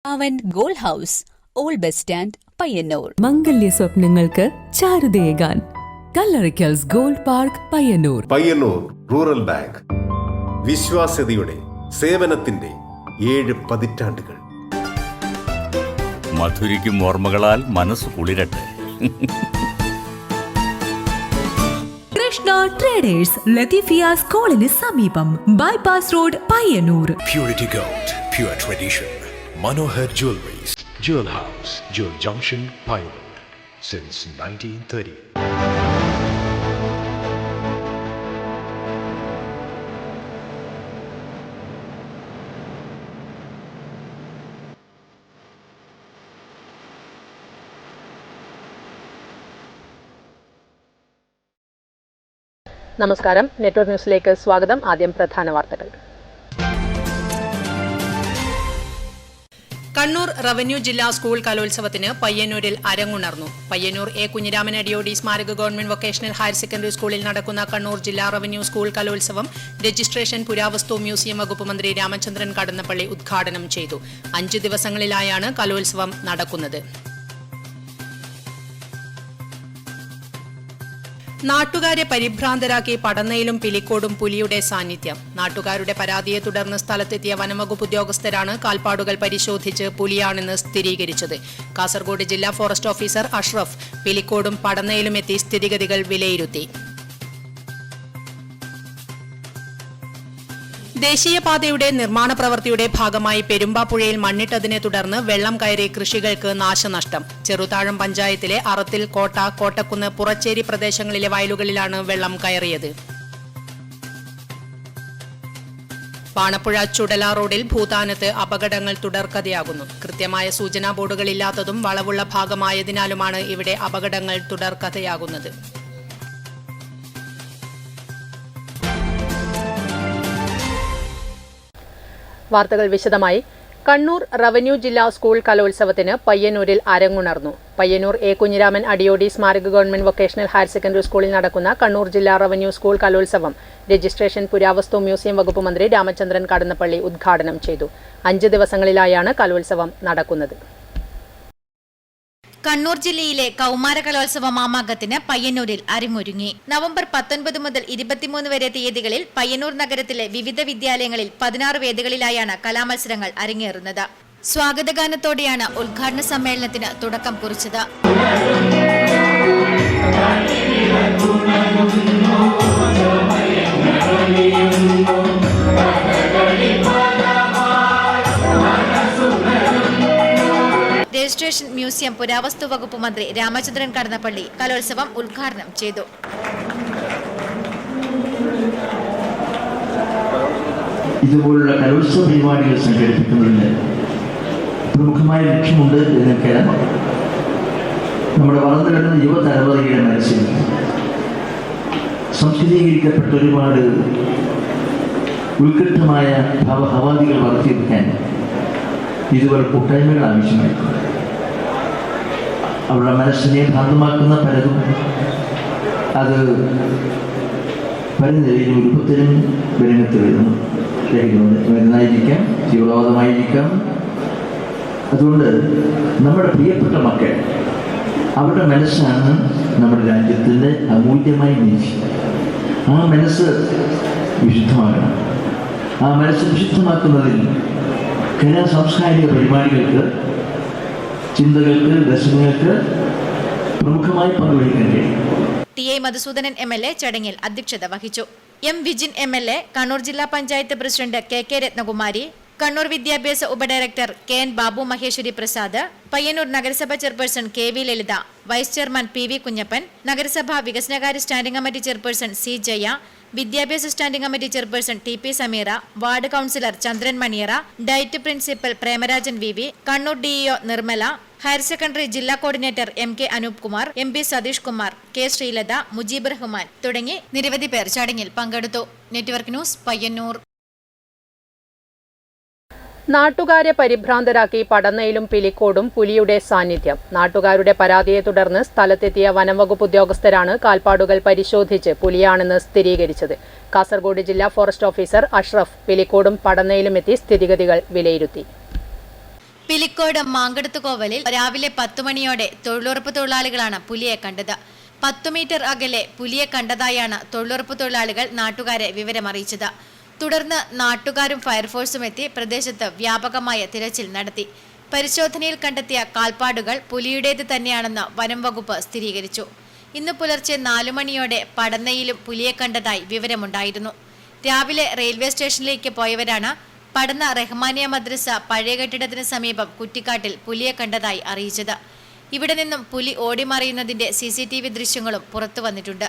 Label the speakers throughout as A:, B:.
A: അവൻ gold house, old bus stand, Payyanur.
B: മംഗല്യ സ്വപ്നങ്ങൾക്ക് ചാരുതയേകാൻ Kallarikkals gold park, Payyanur.
C: Payyanur rural bank, വിശ്വാസ്യതയുടെ സേവനത്തിന്റെ 7 പതിറ്റാണ്ടുകൾ.
D: മധുരിക്കും ഓർമ്മകളാൽ മനസ്സ് കുളിരട്ടെ.
B: കൃഷ്ണ ട്രേഡേഴ്സ്, ലത്തീഫിയ സ്കൂളിന് സമീപം, bypass road, Payyanur.
E: Purity Gold, pure tradition. Manohar Jewelries, Jewel House, Jewel Junction, Pioneer, since 1930.
F: നമസ്കാരം, നെറ്റ്വർക്ക് ന്യൂസിലേക്ക് സ്വാഗതം. ആദ്യം പ്രധാന വാർത്തകൾ.
G: കണ്ണൂർ റവന്യൂ ജില്ലാ സ്കൂൾ കലോത്സവത്തിന് പയ്യന്നൂരിൽ അരങ്ങുണർന്നു. പയ്യന്നൂർ എ കുഞ്ഞിരാമൻ അടിയോടി സ്മാരക ഗവൺമെന്റ് വൊക്കേഷണൽ ഹയർ സെക്കൻഡറി സ്കൂളിൽ നടക്കുന്ന കണ്ണൂർ ജില്ലാ റവന്യൂ സ്കൂൾ കലോത്സവം രജിസ്ട്രേഷൻ പുരാവസ്തു മ്യൂസിയം വകുപ്പ് മന്ത്രി രാമചന്ദ്രൻ കടന്നപ്പള്ളി ഉദ്ഘാടനം ചെയ്തു. 5 ദിവസങ്ങളിലായാണ് കലോത്സവം നടക്കുന്നത്. നാട്ടുകാരെ പരിഭ്രാന്തരാക്കി പടന്നയിലും പിലിക്കോടും പുലിയുടെ സാന്നിധ്യം. നാട്ടുകാരുടെ പരാതിയെ തുടർന്ന് സ്ഥലത്തെത്തിയ വനംവകുപ്പ് ഉദ്യോഗസ്ഥരാണ് കാൽപ്പാടുകൾ പരിശോധിച്ച് പുലിയാണെന്ന് സ്ഥിരീകരിച്ചത്. കാസർഗോഡ് ജില്ലാ ഫോറസ്റ്റ് ഓഫീസർ അഷ്റഫ് പിലിക്കോടും പടന്നയിലും എത്തി സ്ഥിതിഗതികൾ വിലയിരുത്തി. ദേശീയപാതയുടെ നിർമ്മാണ പ്രവൃത്തിയുടെ ഭാഗമായി പെരുമ്പാപ്പുഴയിൽ മണ്ണിട്ടതിനെ തുടർന്ന് വെള്ളം കയറി കൃഷികൾക്ക് നാശനഷ്ടം. ചെറുതാഴം പഞ്ചായത്തിലെ അറത്തിൽ, കോട്ട, കോട്ടക്കുന്ന്, പുറച്ചേരി പ്രദേശങ്ങളിലെ വയലുകളിലാണ് വെള്ളം കയറിയത്. പാണപ്പുഴ ചുടല റോഡിൽ ഭൂതാനത്ത് അപകടങ്ങൾ തുടർക്കഥയാകുന്നു. കൃത്യമായ സൂചനാ ബോർഡുകളില്ലാത്തതും വളവുള്ള ഭാഗമായതിനാലുമാണ് ഇവിടെ അപകടങ്ങൾ തുടർക്കഥയാകുന്നത്.
F: വാർത്തകൾ വിശദമായി. കണ്ണൂർ റവന്യൂ ജില്ലാ സ്കൂൾ കലോത്സവത്തിന് പയ്യന്നൂരിൽ അരങ്ങുണർന്നു. പയ്യന്നൂർ എ കുഞ്ഞിരാമൻ അടിയോടി സ്മാരക ഗവൺമെന്റ് വൊക്കേഷണൽ ഹയർ സെക്കൻഡറി സ്കൂളിൽ നടക്കുന്ന കണ്ണൂർ ജില്ലാ റവന്യൂ സ്കൂൾ കലോത്സവം രജിസ്ട്രേഷൻ പുരാവസ്തു മ്യൂസിയം വകുപ്പ് മന്ത്രി രാമചന്ദ്രൻ കടന്നപ്പള്ളി ഉദ്ഘാടനം ചെയ്തു. 5 ദിവസങ്ങളിലായാണ് കലോത്സവം നടക്കുന്നത്.
H: കണ്ണൂർ ജില്ലയിലെ കൗമാര കലോത്സവ മാമാങ്കത്തിന് പയ്യന്നൂരിൽ അരങ്ങൊരുങ്ങി. നവംബർ 19 മുതൽ 23 വരെ തീയതികളിൽ പയ്യന്നൂർ നഗരത്തിലെ വിവിധ വിദ്യാലയങ്ങളിൽ 16 വേദികളിലായാണ് കലാമത്സരങ്ങൾ അരങ്ങേറുന്നത്. സ്വാഗതഗാനത്തോടെയാണ് ഉദ്ഘാടന സമ്മേളനത്തിന് തുടക്കം കുറിച്ചത്. രജിസ്ട്രേഷൻ മ്യൂസിയം പുരാവസ്തു വകുപ്പ് മന്ത്രി രാമചന്ദ്രൻ കടന്നപ്പള്ളി കലോത്സവം ഉദ്ഘാടനം ചെയ്തു.
I: ഇതുപോലുള്ള കലോത്സവ പരിപാടികൾ സംഘടിപ്പിക്കുന്നതിന് പ്രമുഖമായ ലക്ഷ്യമുണ്ട് എന്നൊക്കെയാണ് നമ്മുടെ വളർന്നു വരുന്ന യുവതലമുറയുടെ മനസ്സിൽ സംസ്കൃതീകരിക്കപ്പെട്ട ഒരുപാട് ഉത്കൃഷ്ടമായ ഭാവഹവാദികൾ വളർത്തിയെടുക്കാൻ ഇതുപോലെ കൂട്ടായ്മകൾ ആവശ്യമായിട്ടുണ്ട്. അവരുടെ മനസ്സിനെ ഭ്രാന്തമാക്കുന്ന പലതും അത് പല നിലയിലും രൂപത്തിലും രംഗത്ത് വരുന്നതായിരിക്കാം, തീവ്രവാദമായിരിക്കാം. അതുകൊണ്ട് നമ്മുടെ പ്രിയപ്പെട്ട മക്കൾ, അവരുടെ മനസ്സാണ് നമ്മുടെ രാജ്യത്തിൻ്റെ അമൂല്യമായ നിധി. ആ മനസ്സ് വിശുദ്ധമാകണം. ആ മനസ്സ് വിശുദ്ധമാക്കുന്നതിൽ കലാ സാംസ്കാരിക പരിപാടികൾക്ക്, ചിന്തകൾക്ക്, ദർശനങ്ങൾക്ക് പ്രമുഖമായി പങ്കുവഹിക്കാൻ കഴിയും.
H: ടി എ മധുസൂദനൻ MLA ചടങ്ങിൽ അധ്യക്ഷത വഹിച്ചു. എം വിജിൻ MLA, കണ്ണൂർ ജില്ലാ പഞ്ചായത്ത് പ്രസിഡന്റ് KK രത്നകുമാരി, കണ്ണൂർ വിദ്യാഭ്യാസ ഉപഡയറക്ടർ KN ബാബു മഹേശ്വരി പ്രസാദ്, പയ്യന്നൂർ നഗരസഭ chairperson KV Lalitha, vice chairman PV Kunhappan, നഗരസഭാ വികസനകാര്യ standing committee chairperson C Jaya, വിദ്യാഭ്യാസ standing committee chairperson TP Sameera, ward councillor Chandran Maniyara, DIET principal Premarajan VV, Kannur DEO Nirmala, higher secondary ജില്ലാ coordinator MK Anoop Kumar, MP Satheesh Kumar, K Sreelatha, Mujeeb Rahman തുടങ്ങി നിരവധി പേർ ചടങ്ങിൽ പങ്കെടുത്തു. Network news, Payyanur.
F: നാട്ടുകാരെ പരിഭ്രാന്തരാക്കി പടന്നയിലും പിലിക്കോടും പുലിയുടെ സാന്നിധ്യം. നാട്ടുകാരുടെ പരാതിയെ തുടർന്ന് സ്ഥലത്തെത്തിയ വനംവകുപ്പ് ഉദ്യോഗസ്ഥരാണ് കാൽപ്പാടുകൾ പരിശോധിച്ച് പുലിയാണെന്ന് സ്ഥിരീകരിച്ചത്. കാസർഗോഡ് ജില്ലാ ഫോറസ്റ്റ് ഓഫീസർ അഷ്റഫ് പിലിക്കോടും പടന്നയിലും എത്തി സ്ഥിതിഗതികൾ വിലയിരുത്തി.
H: പിലിക്കോട് മാങ്കടത്തുകോവലിൽ രാവിലെ 10 മണിയോടെ തൊഴിലുറപ്പ് തൊഴിലാളികളാണ് പുലിയെ കണ്ടത്. 10 മീറ്റർ അകലെ പുലിയെ കണ്ടതായാണ് തൊഴിലുറപ്പ് തൊഴിലാളികൾ നാട്ടുകാരെ വിവരമറിയിച്ചത്. തുടർന്ന് നാട്ടുകാരും ഫയർഫോഴ്സും എത്തി പ്രദേശത്ത് വ്യാപകമായ തിരച്ചിൽ നടത്തി. പരിശോധനയിൽ കണ്ടെത്തിയ കാൽപ്പാടുകൾ പുലിയുടേത് തന്നെയാണെന്ന് വനം വകുപ്പ് സ്ഥിരീകരിച്ചു. ഇന്ന് പുലർച്ചെ 4 മണിയോടെ പടന്നയിലും പുലിയെ കണ്ടതായി വിവരമുണ്ടായിരുന്നു. രാവിലെ റെയിൽവേ സ്റ്റേഷനിലേക്ക് പോയവരാണ് പടന്ന റഹ്മാനിയ മദ്രസ പഴയ കെട്ടിടത്തിന് സമീപം കുറ്റിക്കാട്ടിൽ പുലിയെ കണ്ടതായി അറിയിച്ചത്. ഇവിടെ നിന്നും പുലി ഓടിമറിയുന്നതിന്റെ CCTV ദൃശ്യങ്ങളും പുറത്തു വന്നിട്ടുണ്ട്.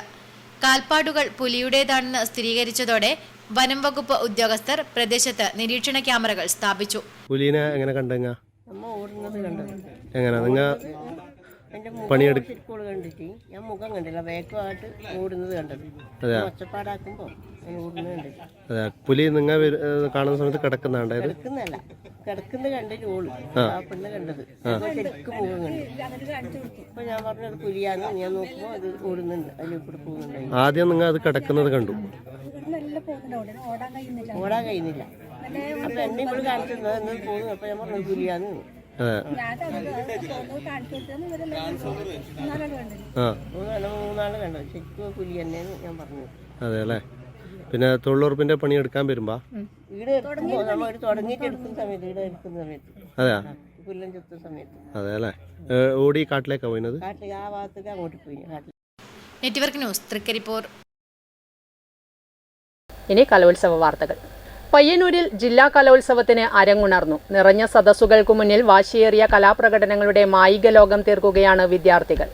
H: കാൽപ്പാടുകൾ പുലിയുടേതാണെന്ന് സ്ഥിരീകരിച്ചതോടെ വനം വകുപ്പ് ഉദ്യോഗസ്ഥർ പ്രദേശത്ത് നിരീക്ഷണ ക്യാമറകൾ സ്ഥാപിച്ചു.
J: പുലിനെ എങ്ങനെ കണ്ടെങ്ങ എങ്ങനെ
K: പണിയെടുക്കോള് കണ്ടിട്ട് ഞാൻ മുഖം കണ്ടില്ല, വേഗമായിട്ട് ഓടുന്നത് കണ്ടത്. ഒച്ചപ്പാടാക്കുമ്പോ ഓടുന്നത് കണ്ടില്ല.
J: അതെ, പുലി നിങ്ങൾ കാണുന്ന സമയത്ത് കിടക്കുന്നുണ്ടായത്?
K: കിടക്കുന്നല്ല, കിടക്കുന്നത് കണ്ടിട്ട് ഓള് ആ പെണ്ണ് കണ്ടത്. ശരിക്കും മുഖം കണ്ടു. അപ്പൊ ഞാൻ പറഞ്ഞത് പുലിയാന്ന്. ഞാൻ നോക്കുമ്പോ അത് ഓടുന്നുണ്ട്, അതിൽ കൂടെ പോകുന്നുണ്ടായി.
J: ആദ്യം നിങ്ങൾ അത് കിടക്കുന്നത് കണ്ടു?
K: ഓടാൻ കഴിയുന്നില്ല. അപ്പൊ എന്നെ ഇവിടെ കാണിച്ചിരുന്നത് പോകുന്നു. അപ്പൊ ഞാൻ പറഞ്ഞത് പുലിയാന്ന്. മൂന്നാള് കണ്ടു. ശരിക്കും പുലി തന്നെയാണ് ഞാൻ പറഞ്ഞത്.
J: അതെ അല്ലേ. പിന്നെ തൊഴിലുറപ്പിന്റെ പണി എടുക്കാൻ വരുമ്പോ
K: ഇവിടെ നമ്മൾ തുടങ്ങിയിട്ട് എടുക്കുന്ന സമയത്ത്, ഇവിടെ എടുക്കുന്ന സമയത്ത്,
J: അതെയാ,
K: പുല്ലം ചുത്തുന്ന സമയത്ത്.
J: അതെ അല്ലേ. ഓടി കാട്ടിലേക്കാ പോയത്?
K: കാട്ടിലേക്ക്, ആ ഭാഗത്തേക്ക് അങ്ങോട്ട് പോയി.
H: Network news, Trikaripur.
F: ഇനി കലോത്സവ വാർത്തകൾ. പയ്യന്നൂരിൽ ജില്ലാ കലോത്സവത്തിന് അരങ്ങുണർന്നു. നിറഞ്ഞ സദസ്സുകൾക്കു മുന്നിൽ വാശിയേറിയ കലാപ്രകടനങ്ങളുടെ മായിക ലോകം തീർക്കുകയാണ് വിദ്യാർത്ഥികൾ.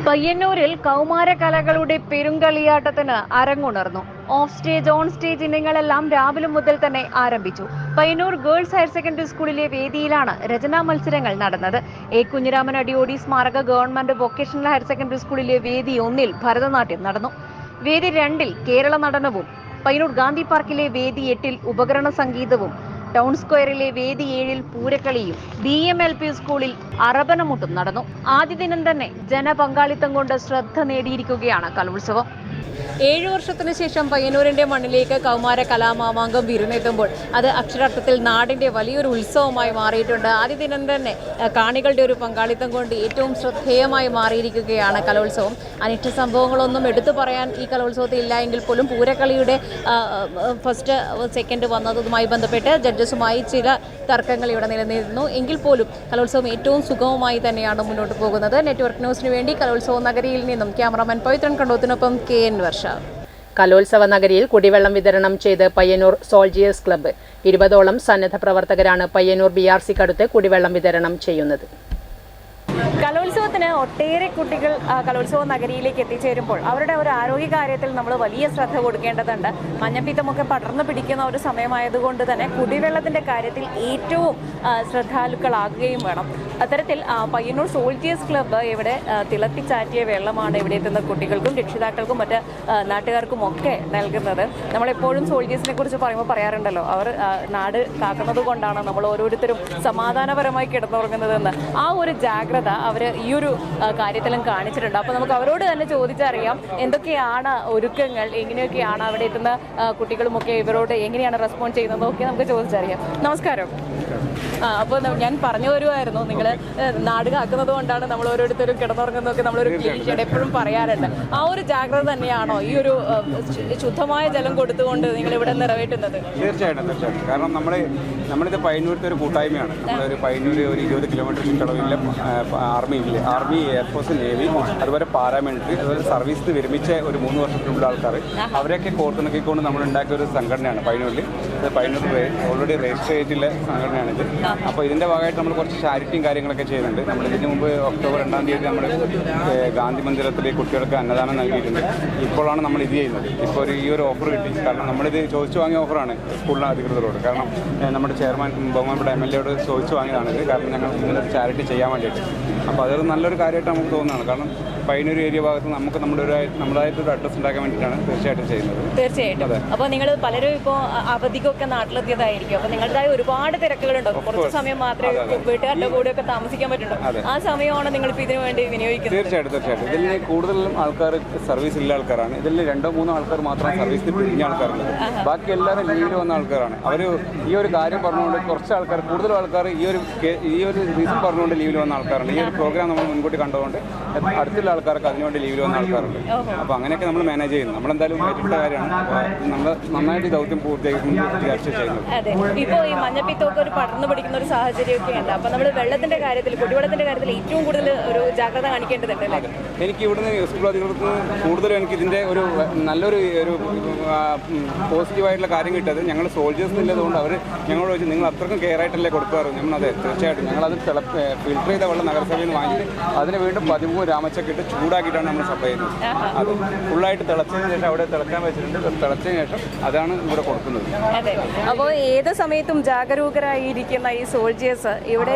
L: പയ്യന്നൂരിൽ കൗമാര കലകളുടെ പെരുങ്കളിയാട്ടത്തിന് അരങ്ങുണർന്നു. ഓഫ് സ്റ്റേജ്, ഓൺ സ്റ്റേജ് ഇനങ്ങളെല്ലാം രാവിലെ മുതൽ തന്നെ ആരംഭിച്ചു. പയ്യന്നൂർ ഗേൾസ് ഹയർ സെക്കൻഡറി സ്കൂളിലെ വേദിയിലാണ് രചനാ മത്സരങ്ങൾ നടന്നത്. എ കുഞ്ഞിരാമൻ അടിയോടി സ്മാരക ഗവൺമെന്റ് വൊക്കേഷണൽ ഹയർ സെക്കൻഡറി സ്കൂളിലെ വേദി 1-ൽ ഭരതനാട്യം നടന്നു. വേദി 2-ൽ കേരള നടനവും, പയ്യന്നൂർ ഗാന്ധി പാർക്കിലെ വേദി 8-ൽ ഉപകരണ സംഗീതവും, ടൗൺ സ്ക്വയറിലെ വേദി 7-ൽ പൂരക്കളിയും, BMLP സ്കൂളിൽ അറബനമുട്ടും നടന്നു. ആദ്യ ദിനം തന്നെ ജനപങ്കാളിത്തം കൊണ്ട് ശ്രദ്ധ നേടിയിരിക്കുകയാണ് കലോത്സവം. 7 വർഷത്തിന് ശേഷം പയ്യന്നൂരിന്റെ മണ്ണിലേക്ക് കൗമാര കലാമാമാങ്കം വിരുന്നെത്തുമ്പോൾ അത് അക്ഷരാർത്ഥത്തിൽ നാടിന്റെ വലിയൊരു ഉത്സവമായി മാറിയിട്ടുണ്ട്. ആദ്യ ദിനം തന്നെ കാണികളുടെ ഒരു പങ്കാളിത്തം കൊണ്ട് ഏറ്റവും ശ്രദ്ധേയമായി മാറിയിരിക്കുകയാണ് കലോത്സവം. അനിഷ്ട സംഭവങ്ങളൊന്നും എടുത്തു പറയാൻ ഈ കലോത്സവത്തിൽ ഇല്ല എങ്കിൽ പോലും പൂരക്കളിയുടെ ഫസ്റ്റ് സെക്കൻഡ് വന്നതുമായി ബന്ധപ്പെട്ട് ജഡ്ജസുമായി ചില തർക്കങ്ങൾ ഇവിടെ നിലനിന്നിരുന്നു. എങ്കിൽ പോലും കലോത്സവം ഏറ്റവും സുഗമമായി തന്നെയാണ് മുന്നോട്ട് പോകുന്നത്. നെറ്റ്വർക്ക് ന്യൂസിന് വേണ്ടി കലോത്സവ നഗരിയിൽ നിന്നും ക്യാമറാമാൻ പവിത്രൻ കണ്ടോത്തിനൊപ്പം KN വർഷ.
F: കലോത്സവ നഗരിയിൽ കുടിവെള്ളം വിതരണം ചെയ്ത് പയ്യന്നൂർ സോൾജിയേഴ്സ് ക്ലബ്ബ്. 20ഓളം സന്നദ്ധ പ്രവർത്തകരാണ് പയ്യന്നൂർ BRCക്കടുത്ത് കുടിവെള്ളം വിതരണം ചെയ്യുന്നത്.
L: കലോത്സവത്തിന് ഒട്ടേറെ കുട്ടികൾ കലോത്സവ നഗരിയിലേക്ക് എത്തിച്ചേരുമ്പോൾ അവരുടെ ഒരു ആരോഗ്യ കാര്യത്തിൽ നമ്മൾ വലിയ ശ്രദ്ധ കൊടുക്കേണ്ടതുണ്ട്. മഞ്ഞപ്പിത്തമൊക്കെ പടർന്നു പിടിക്കുന്ന ഒരു സമയമായതുകൊണ്ട് തന്നെ കുടിവെള്ളത്തിന്റെ കാര്യത്തിൽ ഏറ്റവും ശ്രദ്ധാലുക്കളാകുകയും വേണം. അത്തരത്തിൽ പയ്യന്നൂർ സോൾജിയേഴ്സ് ക്ലബ്ബ് ഇവിടെ തിളപ്പിച്ചാറ്റിയ വെള്ളമാണ് ഇവിടെ എത്തുന്ന കുട്ടികൾക്കും രക്ഷിതാക്കൾക്കും മറ്റ് നാട്ടുകാർക്കും ഒക്കെ നൽകുന്നത്. നമ്മളെപ്പോഴും സോൾജിയേഴ്സിനെ കുറിച്ച് പറയുമ്പോൾ പറയാറുണ്ടല്ലോ, അവർ നാട് കാക്കുന്നത് കൊണ്ടാണ് നമ്മൾ ഓരോരുത്തരും സമാധാനപരമായി കിടന്നുറങ്ങുന്നതെന്ന്. ആ ഒരു ജാഗ്രത അവർ ഈ ഒരു കാര്യത്തിലും കാണിച്ചിട്ടുണ്ട്. അപ്പോൾ നമുക്ക് അവരോട് തന്നെ ചോദിച്ചറിയാം എന്തൊക്കെയാണ് ഒരുക്കങ്ങൾ, എങ്ങനെയൊക്കെയാണ് അവിടെ എത്തുന്ന കുട്ടികളുമൊക്കെ ഇവരോട് എങ്ങനെയാണ് റെസ്പോണ്ട് ചെയ്യുന്നതൊക്കെ നമുക്ക് ചോദിച്ചറിയാം. നമസ്കാരം. അപ്പോൾ ഞാൻ പറഞ്ഞു വരുമായിരുന്നു, നിങ്ങൾ നാട് കാക്കുന്നത് കൊണ്ടാണ് നമ്മൾ ഓരോരുത്തരും കിടന്നുറങ്ങുന്നതൊക്കെ നമ്മളൊരു ക്ലീഷേഡ് എപ്പോഴും പറയാറുണ്ട്. ആ ഒരു ജാഗ്രത തന്നെയാണോ ഈ ഒരു ശുദ്ധമായ ജലം കൊടുത്തുകൊണ്ട് നിങ്ങൾ ഇവിടെ നിറവേറ്റുന്നത്?
M: തീർച്ചയായിട്ടും. കാരണം നമ്മളിത് പയ്യന്നൂരത്തെ ഒരു കൂട്ടായ്മയാണ്. നമ്മളൊരു പയ്യന്നൂർ ഒരു 20 കിലോമീറ്റർ ചുറ്റളവിലെ ആർമി, എയർഫോഴ്സ്, നേവി, അതുപോലെ പാരാമിലിറ്ററി, അതുപോലെ സർവീസിൽ വിരമിച്ച ഒരു 3 വർഷത്തിനുള്ള ആൾക്കാർ, അവരെയൊക്കെ കോർത്തിണക്കിക്കൊണ്ട് നമ്മൾ ഉണ്ടാക്കിയ ഒരു സംഘടനയാണ് പയ്യന്നൂരിൽ. പയ്യന്നൂർ ഓൾറെഡി രജിസ്റ്റർ ചെയ്തിട്ടുള്ള സംഘടനയാണിത്. അപ്പോൾ ഇതിൻ്റെ ഭാഗമായിട്ട് നമ്മൾ കുറച്ച് ചാരിറ്റിയും കാര്യങ്ങളൊക്കെ ചെയ്യുന്നുണ്ട്. നമ്മൾ ഇതിന് മുമ്പ് ഒക്ടോബർ 2-ാം തീയതി നമ്മൾ ഗാന്ധി മന്ദിരത്തിൽ കുട്ടികൾക്ക് അന്നദാനം നൽകിയിട്ടുണ്ട്. ഇപ്പോഴാണ് നമ്മൾ ഇത് ചെയ്യുന്നത്. ഇപ്പോൾ ഈ ഒരു ഓഫർ കിട്ടി. കാരണം നമ്മളിത് ചോദിച്ചു വാങ്ങിയ ഓഫറാണ് സ്കൂളിലെ അധികൃതരോട്. കാരണം നമ്മുടെ ചെയർമാൻ ബഹുമാനപ്പെട്ട MLA യോട് ചോദിച്ചു വാങ്ങിയതാണിത്. കാരണം ഞങ്ങൾ ഇങ്ങനെ ചാരിറ്റി ചെയ്യാൻ വേണ്ടിയിട്ട്. അപ്പോൾ അതൊരു നല്ലൊരു കാര്യമായിട്ട് നമുക്ക് തോന്നുന്നതാണ്. കാരണം പയ്യന്നൂർ ഏരിയ ഭാഗത്ത് നമുക്ക് നമ്മുടേതായിട്ടൊരു അഡ്രസ്സ് ഉണ്ടാക്കാൻ വേണ്ടിയിട്ടാണ് തീർച്ചയായിട്ടും ചെയ്യുന്നത്.
L: തീർച്ചയായിട്ടും. അപ്പോൾ നിങ്ങൾ പലരും ഇപ്പോൾ അവധിക്കൊക്കെ നാട്ടിലെത്തിയതായിരിക്കും. അപ്പോൾ നിങ്ങളുടേതായ ഒരുപാട് തിരക്കുകളുണ്ടാവും. കുറച്ച് സമയം മാത്രമേ വീട്ടുകാരുടെ കൂടെയൊക്കെ താമസിക്കാൻ പറ്റുള്ളൂ. ആ സമയമാണ് നിങ്ങളിപ്പോൾ ഇതിനു വേണ്ടി വിനിയോഗിക്കുന്നത്.
M: തീർച്ചയായിട്ടും. ഇതിൽ കൂടുതലും ആൾക്കാർ സർവീസ് ഉള്ള ആൾക്കാരാണ്. ഇതിൽ 2-3 ആൾക്കാർ മാത്രം സർവീസിൽ പിരിഞ്ഞ ആൾക്കാരുണ്ട്. ബാക്കി എല്ലാവരും ലീവിൽ വന്ന ആൾക്കാരാണ്. അവർ ഈ ഒരു കാര്യം പറഞ്ഞുകൊണ്ട് കുറച്ച് ആൾക്കാർ, കൂടുതലും ആൾക്കാർ ഈ ഒരു റീസൺ പറഞ്ഞുകൊണ്ട് ലീവിൽ വന്ന ആൾക്കാരുണ്ട്. ഈ ഒരു പ്രോഗ്രാം നമ്മൾ മുൻകൂട്ടി കണ്ടുകൊണ്ട് അടുത്തുള്ള ആൾക്കാർക്ക് അതിനുവേണ്ടി ലീവിൽ വന്ന ആൾക്കാരുണ്ട്. അപ്പോൾ അങ്ങനെയൊക്കെ നമ്മൾ മാനേജ് ചെയ്യുന്നു. നമ്മളെന്തായാലും ഏറ്റെടുത്ത കാര്യമാണ്. നമ്മൾ നന്നായിട്ട് ഈ ദൗത്യം പൂർത്തിയാക്കി ചെയ്യുന്നത്.
L: ഇപ്പോൾ ഈ മഞ്ഞപ്പിത്തമൊക്കെ ഒരു പടർന്നു പിടിക്കുന്ന ഒരു സാഹചര്യമൊക്കെ ഉണ്ട്. അപ്പോൾ നമ്മൾ വെള്ളത്തിന്റെ കാര്യത്തിൽ, കുടിവെള്ളത്തിന്റെ കാര്യത്തിൽ ഏറ്റവും കൂടുതൽ ഒരു ജാഗ്രത കാണിക്കേണ്ടതുണ്ട്.
M: എനിക്ക് ഇവിടുന്ന് സ്കൂൾ അധികൃതർക്ക് കൂടുതലും എനിക്ക് ഇതിൻ്റെ ഒരു നല്ലൊരു പോസിറ്റീവായിട്ടുള്ള കാര്യം കിട്ടിയത് ഞങ്ങൾ സോൾജേഴ്സ് ഇല്ലതുകൊണ്ട് അവർ ഞങ്ങളോട് ചോദിച്ചു, നിങ്ങൾ അത്രക്കും കെയർ ആയിട്ടല്ലേ കൊടുക്കാറ്? നമ്മൾ അതെ, തീർച്ചയായിട്ടും ഞങ്ങളത് ഫിൽറ്റർ ചെയ്ത വെള്ളം നഗരസഭയിൽ നിന്ന് വാങ്ങിയിട്ട് അതിന് വീണ്ടും 13 രാമച്ചൊക്കെ ഇട്ട് ചൂടാക്കിയിട്ടാണ് നമ്മൾ സപ്ലൈ ചെയ്യുന്നത്. അത് ഫുള്ളായിട്ട് തിളച്ചതിന് ശേഷം അവിടെ തിളക്കാൻ വെച്ചിട്ടുണ്ട്. തിളച്ചതിന് ശേഷം അതാണ് ഇവിടെ കൊടുക്കുന്നത്.
L: അതെ. അപ്പോൾ ഏത് സമയത്തും ജാഗരൂകരായിരിക്കുന്ന ഈ സോൾജേഴ്സ് ഇവിടെ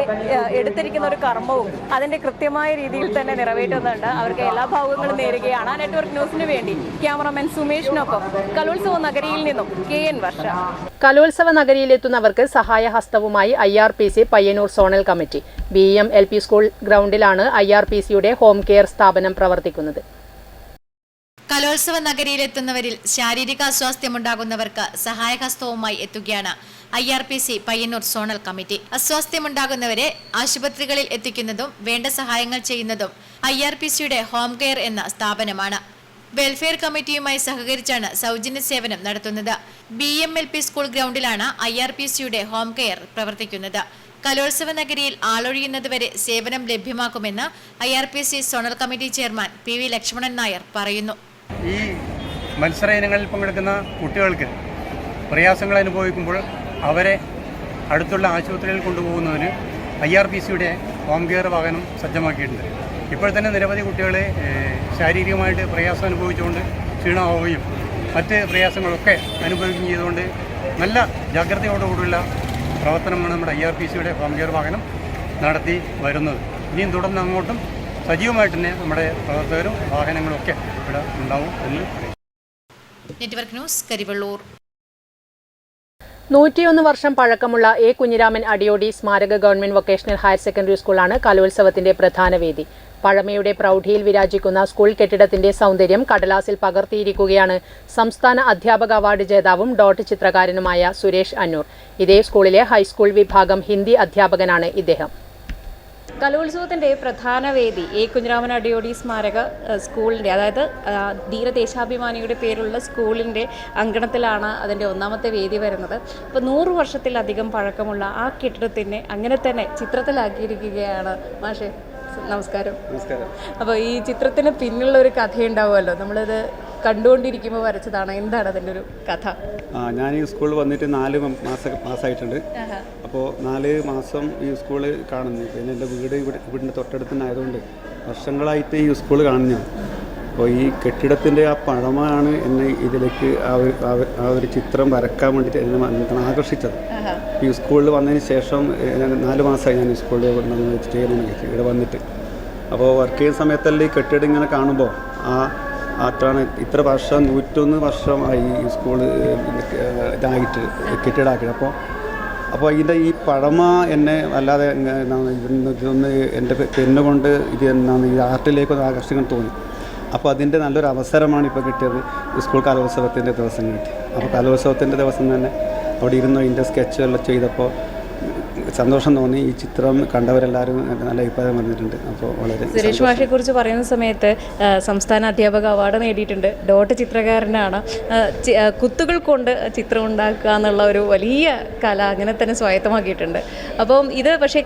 L: എടുത്തിരിക്കുന്ന ഒരു കർമ്മവും അതിന്റെ കൃത്യമായ രീതിയിൽ തന്നെ നിറവേറ്റുന്നുണ്ട്. അവർക്ക് എല്ലാ ഭാഗങ്ങളും നേരുകയാണ്. നെറ്റ്വർക്ക് ന്യൂസിന് വേണ്ടി ക്യാമറമാൻ സുമേഷിനൊപ്പം കലോത്സവ നഗരിയിൽ നിന്നും KN വർഷ.
F: കലോത്സവ നഗരിയിലെത്തുന്നവർക്ക് സഹായഹസ്തവുമായി IRPC Payyanur zonal committee. BEM LP school ഗ്രൗണ്ടിലാണ് IRPCയുടെ ഹോം കെയർ സ്ഥാപനം പ്രവർത്തിക്കുന്നത്.
H: കലോത്സവ നഗരിയിലെത്തുന്നവരിൽ ശാരീരിക അസ്വാസ്ഥ്യമുണ്ടാകുന്നവർക്ക് സഹായഹസ്തവുമായി എത്തുകയാണ് IRPC പയ്യന്നൂർ സോണൽ കമ്മിറ്റി. അസ്വാസ്ഥ്യമുണ്ടാകുന്നവരെ ആശുപത്രികളിൽ എത്തിക്കുന്നതും വേണ്ട സഹായങ്ങൾ ചെയ്യുന്നതും IRPCയുടെ ഹോം കെയർ എന്ന സ്ഥാപനമാണ്. വെൽഫെയർ കമ്മിറ്റിയുമായി സഹകരിച്ചാണ് സൗജന്യ സേവനം നടത്തുന്നത്. BEM LP സ്കൂൾ ഗ്രൗണ്ടിലാണ് IRPCയുടെ ഹോം കെയർ പ്രവർത്തിക്കുന്നത്. കലോത്സവ നഗരിയിൽ ആളൊഴിയുന്നതുവരെ സേവനം ലഭ്യമാക്കുമെന്ന് IRPC zonal committee chairman PV Lakshmanan Nair പറയുന്നു.
N: ഈ മത്സര ഇനങ്ങളിൽ പങ്കെടുക്കുന്ന കുട്ടികൾക്ക് പ്രയാസങ്ങൾ അനുഭവിക്കുമ്പോൾ അവരെ അടുത്തുള്ള ആശുപത്രിയിൽ കൊണ്ടുപോകുന്നതിന് IRPCയുടെ ഹോം കെയർ വാഹനം സജ്ജമാക്കിയിട്ടുണ്ട്. ഇപ്പോൾ തന്നെ നിരവധി കുട്ടികൾ ശാരീരികമായിട്ട് പ്രയാസം അനുഭവിച്ചുകൊണ്ട് ക്ഷീണമാവുകയും മറ്റ് പ്രയാസങ്ങളൊക്കെ അനുഭവിക്കുകയും ചെയ്തുകൊണ്ട് നല്ല ജാഗ്രതയോടുകൂടിയുള്ള പ്രവർത്തനമാണ് നമ്മുടെ IRPCയുടെ ഹോം കെയർ വാഹനം നടത്തി വരുന്നത്. ഇനിയും തുടർന്ന് അങ്ങോട്ടും സജീവമായിട്ട് തന്നെ നമ്മുടെ പ്രവർത്തകരും വാഹനങ്ങളും ഒക്കെ ഇവിടെ ഉണ്ടാവും എന്ന് പറയും.
H: Network news, Karivellur.
F: 101 വർഷം പഴക്കമുള്ള A. കുഞ്ഞിരാമൻ അടിയോടി സ്മാരക ഗവൺമെന്റ് വൊക്കേഷണൽ ഹയർ സെക്കൻഡറി സ്കൂളാണ് കലോത്സവത്തിന്റെ പ്രധാന വേദി. പഴമയുടെ പ്രൗഢിയിൽ വിരാജിക്കുന്ന സ്കൂൾ കെട്ടിടത്തിന്റെ സൗന്ദര്യം കടലാസിൽ പകർത്തിയിരിക്കുകയാണ് സംസ്ഥാന അധ്യാപക അവാർഡ് ജേതാവും ഡോട്ട് ചിത്രകാരനുമായ സുരേഷ് അന്നൂർ. ഇതേ സ്കൂളിലെ ഹൈസ്കൂൾ വിഭാഗം ഹിന്ദി അധ്യാപകനാണ് ഇദ്ദേഹം.
L: കലോത്സവത്തിൻ്റെ പ്രധാന വേദി A. കുഞ്ഞിരാമൻ അടിയോടി സ്മാരക സ്കൂളിൻ്റെ, അതായത് ധീരദേശാഭിമാനിയുടെ പേരുള്ള സ്കൂളിൻ്റെ അങ്കണത്തിലാണ് അതിൻ്റെ ഒന്നാമത്തെ വേദി വരുന്നത്. അപ്പോൾ 100 വർഷത്തിലധികം പഴക്കമുള്ള ആ കെട്ടിടത്തിനെ അങ്ങനെ തന്നെ ചിത്രത്തിലാക്കിയിരിക്കുകയാണ്. മാഷേ, നമസ്കാരം.
M: നമസ്കാരം.
L: അപ്പോൾ ഈ ചിത്രത്തിന് പിന്നിലുള്ള ഒരു കഥയുണ്ടാവുമല്ലോ, നമ്മളത് കണ്ടുകൊണ്ടിരിക്കുമ്പോൾ വരച്ചതാണ്. എന്താണ് അതിൻ്റെ ഒരു കഥ?
M: ഞാൻ ഈ സ്കൂളിൽ വന്നിട്ട് 4 മാസം പാസ്സായിട്ടുണ്ട്. അപ്പോൾ 4 മാസം ഈ സ്കൂള് കാണുന്നു. പിന്നെ എൻ്റെ വീടിൻ്റെ തൊട്ടടുത്ത് തന്നെ ആയതുകൊണ്ട് വർഷങ്ങളായിട്ട് ഈ സ്കൂൾ കാണുന്നു. അപ്പോൾ ഈ കെട്ടിടത്തിൻ്റെ ആ പഴമയാണ് എന്നെ ഇതിലേക്ക് ആ ഒരു ചിത്രം വരക്കാൻ വേണ്ടിയിട്ട് എന്നെ ആകർഷിച്ചത്. ഈ സ്കൂളിൽ വന്നതിന് ശേഷം 4 മാസമായി ഞാൻ ഈ സ്കൂളിൽ ചെയ്യണമെന്ന് ഇവിടെ വന്നിട്ട്. അപ്പോൾ വർക്ക് ചെയ്യുന്ന സമയത്തല്ലേ ഈ കെട്ടിടം ഇങ്ങനെ കാണുമ്പോൾ അതാണ് ഇത്ര വർഷം 101 വർഷമായി ഈ സ്കൂൾ ഇതായിട്ട് കെട്ടിടാക്കിയത്. അപ്പോൾ ഇതിൻ്റെ ഈ പഴമ എന്നെ വല്ലാതെ ഇതൊന്ന് എൻ്റെ പെണ്ണുകൊണ്ട് ഇത് എന്നാണ് ഈ ആർട്ടിലേക്കൊന്ന് ആകർഷിക്കാൻ തോന്നി. അപ്പോൾ അതിൻ്റെ നല്ലൊരു അവസരമാണ് ഇപ്പോൾ കിട്ടിയത് സ്കൂൾ കലോത്സവത്തിൻ്റെ ദിവസം കിട്ടി. അപ്പോൾ കലോത്സവത്തിൻ്റെ ദിവസം തന്നെ അവിടെ ഇരുന്ന് ഇതിൻ്റെ സ്കെച്ചുകളെല്ലാം ചെയ്തപ്പോൾ സന്തോഷം തോന്നി. ഈ ചിത്രം കണ്ടവരെല്ലാവരും നല്ല അഭിപ്രായം പറഞ്ഞിട്ടുണ്ട്. അപ്പോൾ വളരെ
L: സുരേഷ് മാഷെക്കുറിച്ച് പറയുന്ന സമയത്ത് സംസ്ഥാന അധ്യാപക അവാർഡ് നേടിയിട്ടുണ്ട്. ഡോട്ട് ചിത്രകാരനാണ്. കുത്തുകൾ കൊണ്ട് ചിത്രം ഉണ്ടാക്കുക എന്നുള്ള ഒരു വലിയ കല അങ്ങനെ തന്നെ സ്വായത്തമാക്കിയിട്ടുണ്ട്. അപ്പം ഇത് പക്ഷേ